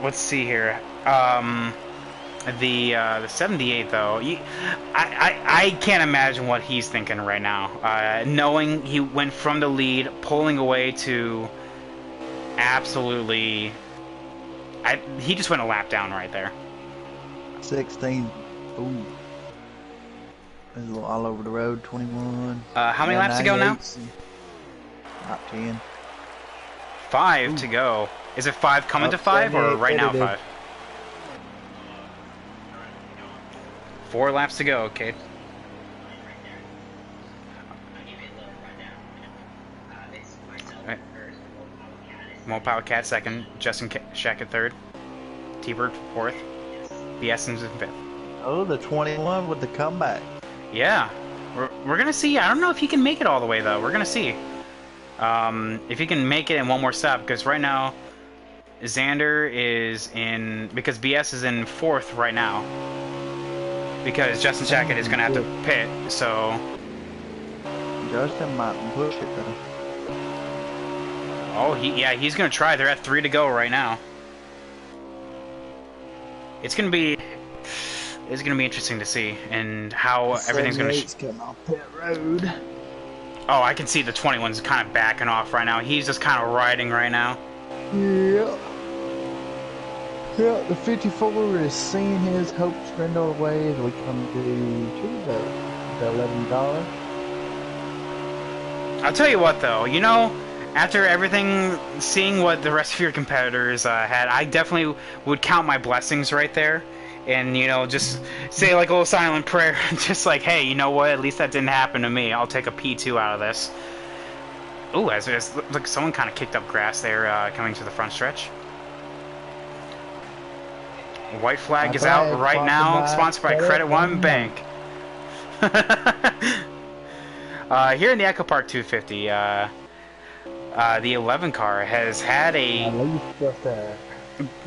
Let's see here. The 78 though, I can't imagine what he's thinking right now. Knowing he went from the lead, pulling away to absolutely, he just went a lap down right there. 16. Ooh. There's a little all over the road. 21. How many laps to go now? Top 10. 5 to go. Is it 5 coming to 5 or right now 5? 4 laps to go, okay. Right. Mopow Cat second, Justin Shack at third, T-Bird fourth, the Essence in fifth. Oh, the 21 with the comeback. Yeah, We're gonna see. I don't know if he can make it all the way though. We're gonna see. If he can make it in one more step, because right now Xander is in, because BS is in 4th right now. Because Justin Shackett is gonna have to pit, so. Justin might push it though. Oh, he's gonna try. They're at 3 to go right now. It's gonna be interesting to see and how everything's gonna. Coming off pit road. Oh, I can see the 21's kind of backing off right now. He's just kind of riding right now. Yeah. Yeah, the 54 is seeing his hopes dwindle away as we come to the 11 car. I'll tell you what, though. You know, after everything, seeing what the rest of your competitors had, I definitely would count my blessings right there. And, you know, just say like a little silent prayer. Just like, hey, you know what? At least that didn't happen to me. I'll take a P2 out of this. Ooh, look, someone kind of kicked up grass there coming to the front stretch. White flag is out right now, sponsored by Credit One Bank. Here in the Echo Park 250, the 11 car has had a...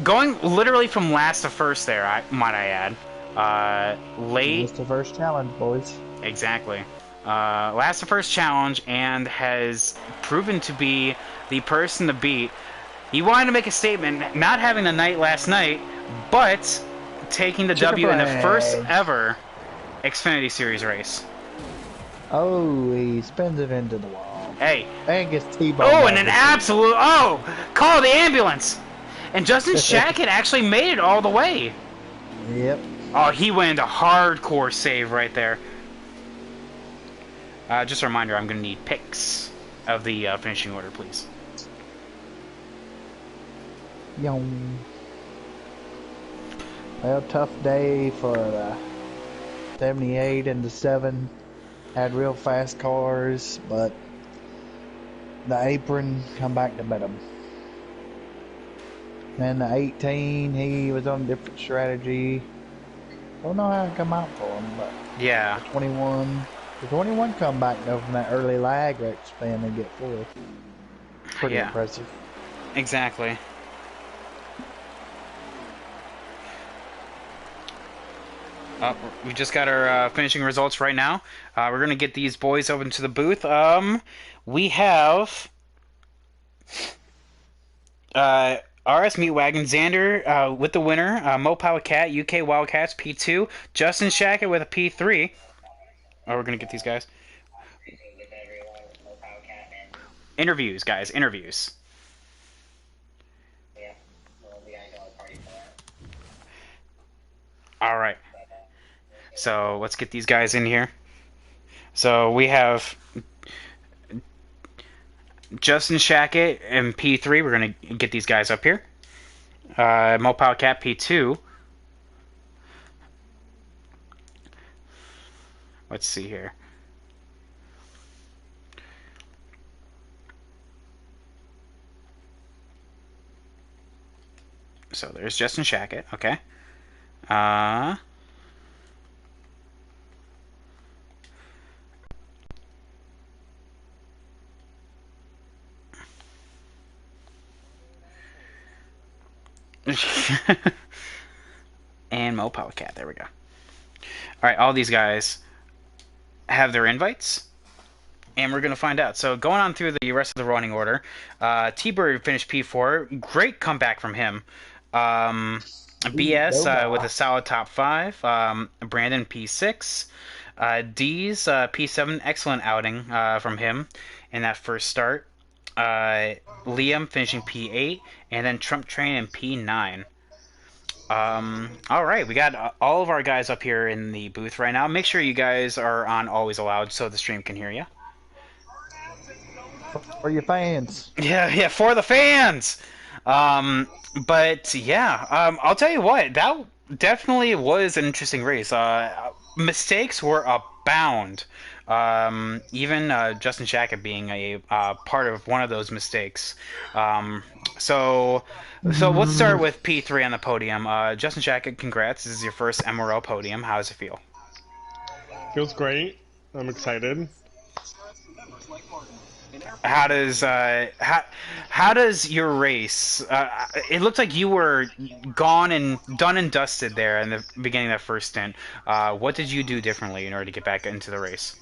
Going literally from last to first there, might I add. Late... It's the first challenge, boys. Exactly. Last to first challenge, and has proven to be the person to beat. He wanted to make a statement, not having the night last night, but taking the W in the first ever Xfinity Series race. Oh, he spins it into the wall. Hey. And gets T-boned. Oh, and an absolute... Oh! Call the ambulance! And Justin Shackett actually made it all the way. Yep. Oh, he went a hardcore save right there. Just a reminder, I'm going to need pics of the finishing order, please. Yum. Well, tough day for the 78 and the 7. Had real fast cars, but the apron come back to beat him. And the 18, he was on a different strategy. Don't know how it come out for him, but yeah. The 21 come back though from that early lag span and get 4th. Pretty impressive. Exactly. We just got our finishing results right now. We're going to get these boys over to the booth. We have RS Meat Wagon, Xander with the winner, Mopower Cat, UK Wildcats, P2, Justin Shackett with a P3. Oh, we're going to get these guys. Interviews, guys, interviews. All right. So let's get these guys in here. So we have Justin Shackett and P3. We're going to get these guys up here. Mopower Cat P2. Let's see here. So there's Justin Shackett. Okay. And Mopower Cat. There we go. All right, all these guys have their invites, and we're going to find out. So going on through the rest of the running order, T-Bird finished P4. Great comeback from him. BS with a solid top 5. Brandon P6. D's P7. Excellent outing from him in that first start. Liam finishing P8, and then Trump Train in P9. All right, we got all of our guys up here in the booth right now. Make sure you guys are on Always Allowed so the stream can hear you. For your fans. Yeah, for the fans. But yeah, I'll tell you what, that definitely was an interesting race. Mistakes were abound. Even Justin Shackett being a part of one of those mistakes. So let's start with P3 on the podium. Justin Shackett, congrats. This is your first MRL podium. How does it feel? Feels great. I'm excited. How does how does your race? It looked like you were gone and done and dusted there in the beginning of that first stint. What did you do differently in order to get back into the race?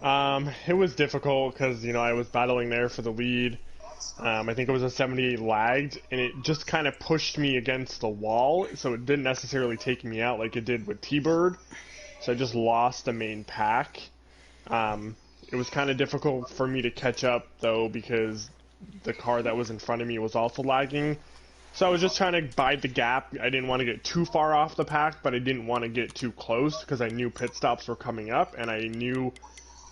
It was difficult because, I was battling there for the lead. I think it was a 78 lagged, and it just kind of pushed me against the wall, so it didn't necessarily take me out like it did with T-Bird. So I just lost the main pack. It was kind of difficult for me to catch up, though, because the car that was in front of me was also lagging. So I was just trying to bide the gap. I didn't want to get too far off the pack, but I didn't want to get too close because I knew pit stops were coming up, and I knew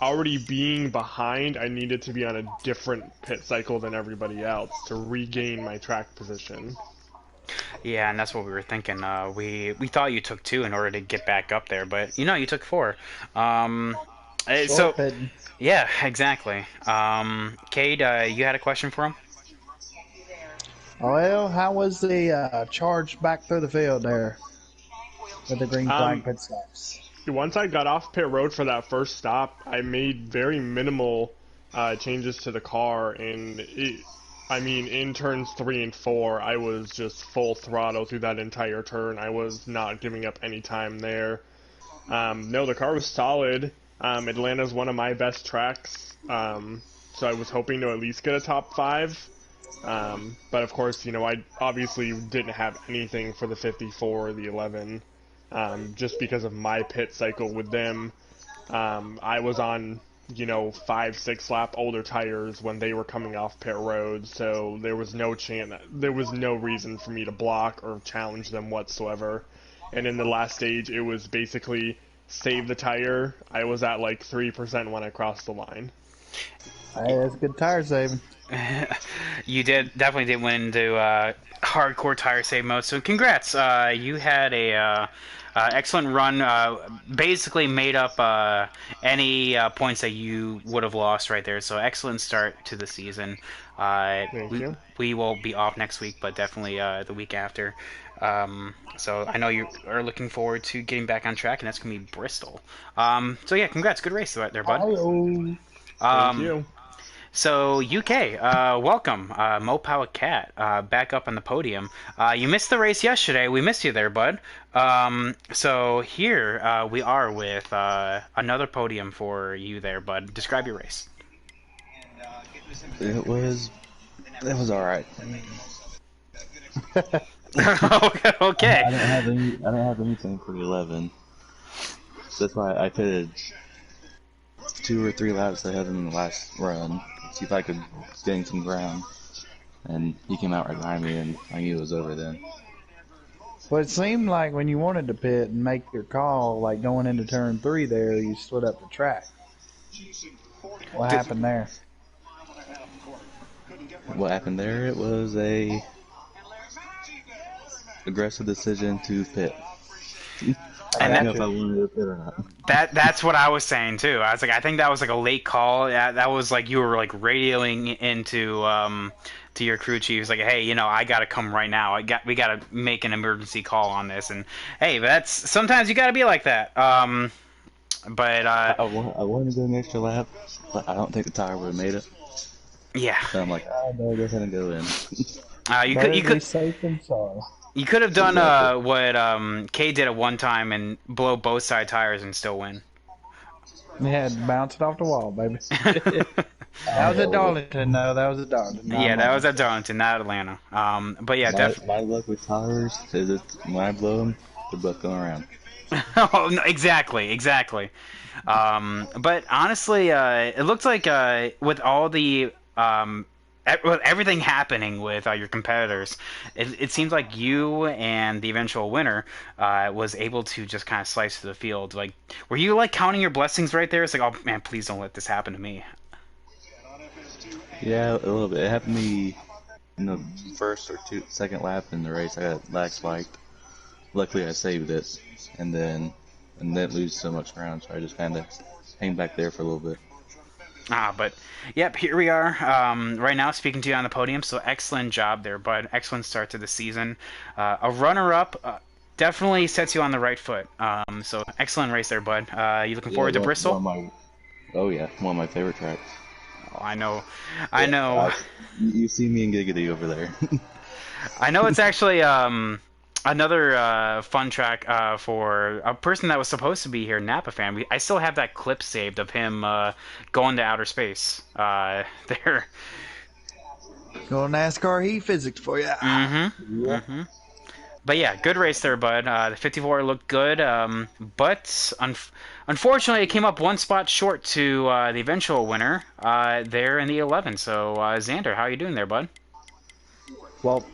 already being behind, I needed to be on a different pit cycle than everybody else to regain my track position. Yeah, and that's what we were thinking. We thought you took 2 in order to get back up there, but you took 4. So Short pitting. yeah, exactly. Cade, you had a question for him? Well, how was the charge back through the field there with the green flag pit stops? Once I got off pit road for that first stop, I made very minimal changes to the car, and in turns 3 and 4, I was just full throttle through that entire turn. I was not giving up any time there. No, the car was solid. Atlanta's one of my best tracks, so I was hoping to at least get a top 5. But of course, I obviously didn't have anything for the 54 or the 11, just because of my pit cycle with them. I was on, 5-6 lap older tires when they were coming off pit road, so there was no reason for me to block or challenge them whatsoever. And in the last stage, it was basically save the tire. I was at like 3% when I crossed the line. Hey, that's good tire saving. You definitely did win into hardcore tire save mode. So congrats. You had a excellent run. Basically made up any points that you would have lost right there. So excellent start to the season. Thank you. We will be off next week, but definitely the week after. So I know you are looking forward to getting back on track, and that's gonna be Bristol. So yeah, congrats. Good race there, bud. Thank you. So UK, welcome, Mopower Cat, back up on the podium. You missed the race yesterday. We missed you there, bud. So here we are with another podium for you there, bud. Describe your race. It was all right. Okay. I don't have anything for the 11. That's why I pitted 2 or 3 laps ahead in the last run. See if I could gain some ground, and he came out right behind me, and I knew it was over then. Well, it seemed like when you wanted to pit and make your call, like going into turn 3 there, you split up the track. What happened there? What happened there? It was a aggressive decision to pit. I don't know if I wanted to pit or not. That's what I was saying too. I was like, I think that was like a late call. That was like you were like radioing into to your crew chief, like, hey, I gotta come right now. We gotta make an emergency call on this. And hey, that's sometimes you gotta be like that. But I wanted to go an extra lap, but I don't think the tire would have made it. Yeah. So I'm like, I better go ahead and go in. You could safe and sorry. You could have done what Kay did at one time and blow both side tires and still win. Yeah, bounce it off the wall, baby. That was at Darlington, though. That was at Darlington. Yeah, that was at Darlington, not Atlanta. But yeah, definitely. My luck with tires is that when I blow them, they're both going around. Oh, no, exactly. But honestly, it looks like with all the with everything happening with your competitors, it seems like you and the eventual winner was able to just kind of slice through the field. Like, were you like counting your blessings right there? It's like, oh man, please don't let this happen to me. Yeah, a little bit. It happened to me in the first or second lap in the race. I got lag spiked. Luckily, I saved it, and then didn't lose so much ground, so I just kind of hang back there for a little bit. But yep, here we are right now speaking to you on the podium. So excellent job there, bud. Excellent start to the season. A runner-up definitely sets you on the right foot. So excellent race there, bud. You looking Yeah, forward to Bristol? oh yeah, one of my favorite tracks. Oh, I know, I Yeah, know, you see me in Giggity over there. I know. It's actually another fun track for a person that was supposed to be here, Napa fan. I still have that clip saved of him going to outer space. There. Go NASCAR heat physics for you. Mm-hmm. Mm-hmm. But yeah, good race there, bud. The 54 looked good, but unfortunately, it came up one spot short to the eventual winner there in the 11. So, Xander, how are you doing there, bud? Well,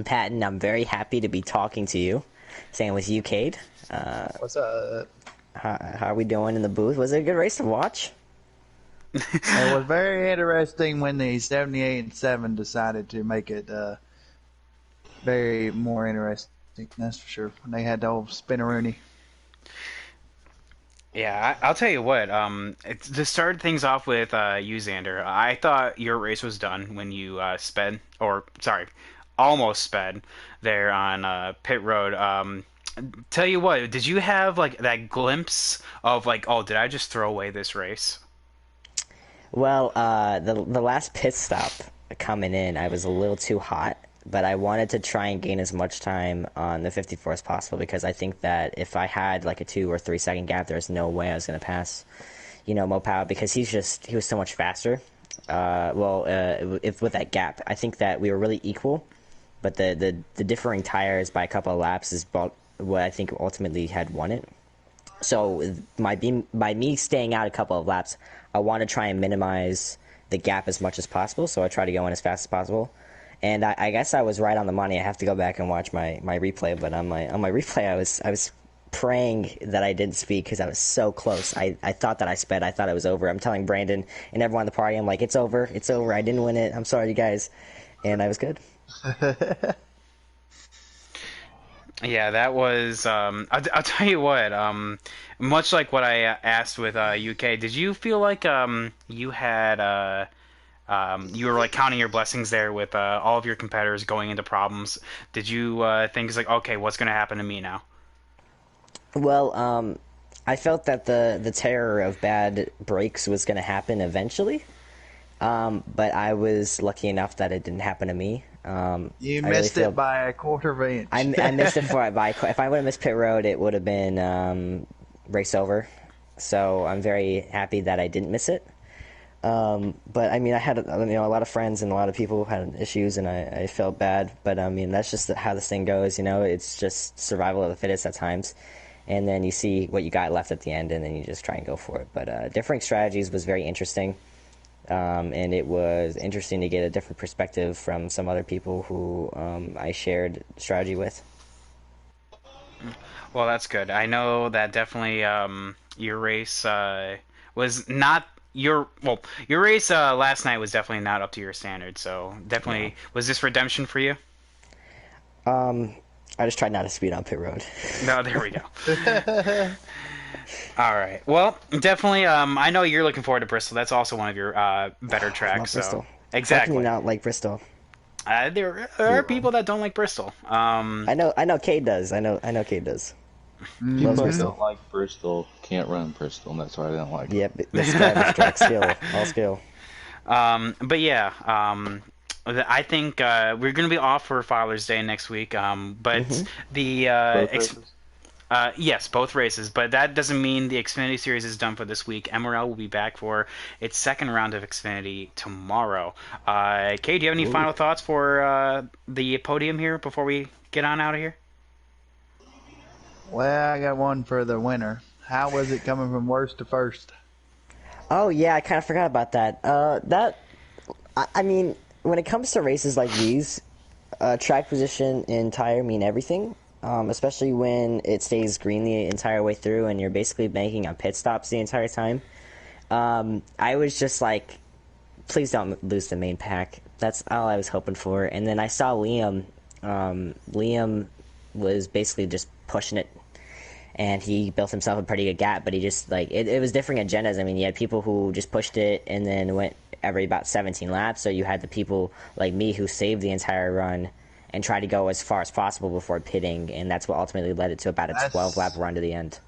Patton, I'm very happy to be talking to you. Same with you, Cade. What's up? How are we doing in the booth? Was it a good race to watch? It was very interesting when the 78 and 7 decided to make it very more interesting. That's for sure. When they had the old spinneroony. Yeah, I'll tell you what. To start things off with you, Xander, I thought your race was done when you sped, or sorry, almost sped there on pit road. Tell you what, did you have like that glimpse of like, oh, did I just throw away this race? Well, the last pit stop coming in, I was a little too hot, but I wanted to try and gain as much time on the 54 as possible because I think that if I had like a 2 or 3 second gap, there's no way I was going to pass, Mo Powell because he was so much faster. If with that gap, I think that we were really equal, but the differing tires by a couple of laps is what I think ultimately had won it. So by me staying out a couple of laps, I want to try and minimize the gap as much as possible. So I try to go in as fast as possible. And I guess I was right on the money. I have to go back and watch my replay. But on my replay, I was praying that I didn't speak because I was so close. I thought that I sped. I thought it was over. I'm telling Brandon and everyone at the party, I'm like, it's over. It's over. I didn't win it. I'm sorry, you guys. And I was good. Yeah, that was. I'll tell you what. Much like what I asked with UK, did you feel like you had you were like counting your blessings there with all of your competitors going into problems? Did you think it's like, okay, what's gonna happen to me now? Well, I felt that the terror of bad breaks was going to happen eventually, but I was lucky enough that it didn't happen to me. You missed it by a quarter of an inch. I missed it if I would have missed pit road, it would have been race over. So I'm very happy that I didn't miss it. But I mean, I had a lot of friends and a lot of people who had issues, and I felt bad. But I mean, that's just how this thing goes. It's just survival of the fittest at times. And then you see what you got left at the end, and then you just try and go for it. But differing strategies was very interesting. And it was interesting to get a different perspective from some other people who I shared strategy with. Well, that's good. I know that definitely your race was not your race last night was definitely not up to your standards. So definitely, was this redemption for you? I just tried not to speed on pit road. No, there we go. All right. Well, definitely. I know you're looking forward to Bristol. That's also one of your better tracks. Love Bristol. Exactly. How can you not like Bristol? There are people that don't like Bristol. I know. Cade does. I know. Cade does. People that don't like Bristol can't run Bristol, and that's why I don't like it. Yep, that's garbage track skill, all skill. But yeah, I think we're going to be off for Father's Day next week. But yes, both races. But that doesn't mean the Xfinity Series is done for this week. MRL will be back for its second round of Xfinity tomorrow. Kay, do you have any final thoughts for the podium here before we get on out of here? Well, I got one for the winner. How was it coming from worst to first? Oh yeah, I kind of forgot about that. I mean, when it comes to races like these, track position and tire mean everything. Especially when it stays green the entire way through and you're basically banking on pit stops the entire time. I was just like, please don't lose the main pack. That's all I was hoping for. And then I saw Liam. Liam was basically just pushing it, and he built himself a pretty good gap, but he just, like, it was different agendas. I mean, you had people who just pushed it and then went every about 17 laps, so you had the people like me who saved the entire run and try to go as far as possible before pitting, and that's what ultimately led it to about a 12-lap run to the end.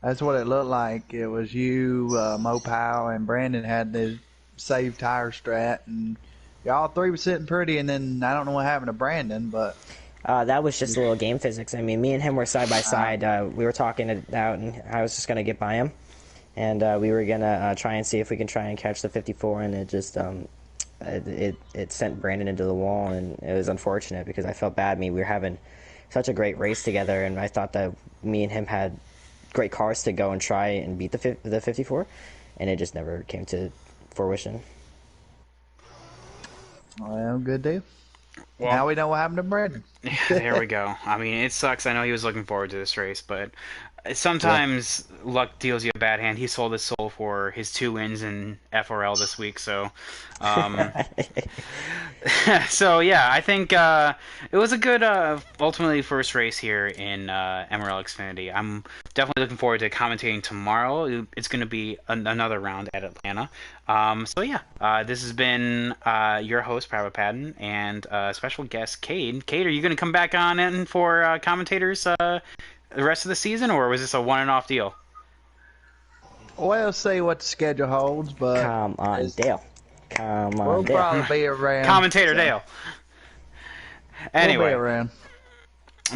That's what it looked like. It was you, Mo Powell, and Brandon had the save tire strat, and y'all three was sitting pretty, and then I don't know what happened to Brandon, but... that was just a little game physics. I mean, me and him were side by side. We were talking it out, and I was just going to get by him. And we were going to try and see if we can try and catch the 54, and it just it sent Brandon into the wall, and it was unfortunate because I felt bad. I mean, we were having such a great race together, and I thought that me and him had great cars to go and try and beat the 54, and it just never came to fruition. Well, good deal. Well, now we know what happened to Brandon. There we go. I mean, it sucks. I know he was looking forward to this race, but sometimes luck deals you a bad hand. He sold his soul for his 2 wins in FRL this week, so so yeah, I think it was a good ultimately first race here in MRL Xfinity. I'm definitely looking forward to commentating tomorrow. It's going to be another round at Atlanta. So yeah, this has been your host, Private Patton, and special guest, Cade. Cade, are you going to come back on in for commentators the rest of the season, or was this a one and off deal? We'll see what the schedule holds, but... Come on, Dale. Come on, we'll Dale. probably be around. Commentator Dale. Anyway. We'll be around.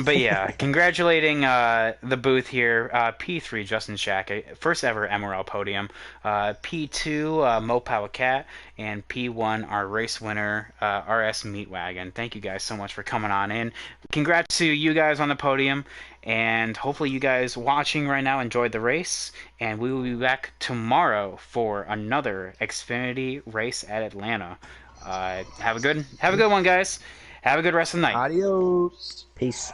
But yeah, congratulating the booth here. P3, Justin Shack, first ever MRL podium. P2, Mo Cat, and P1, our race winner, RS Meatwagon. Thank you guys so much for coming on in. Congrats to you guys on the podium, and hopefully you guys watching right now enjoyed the race. And we will be back tomorrow for another Xfinity race at Atlanta. Have a good one, guys. Have a good rest of the night. Adios. Peace.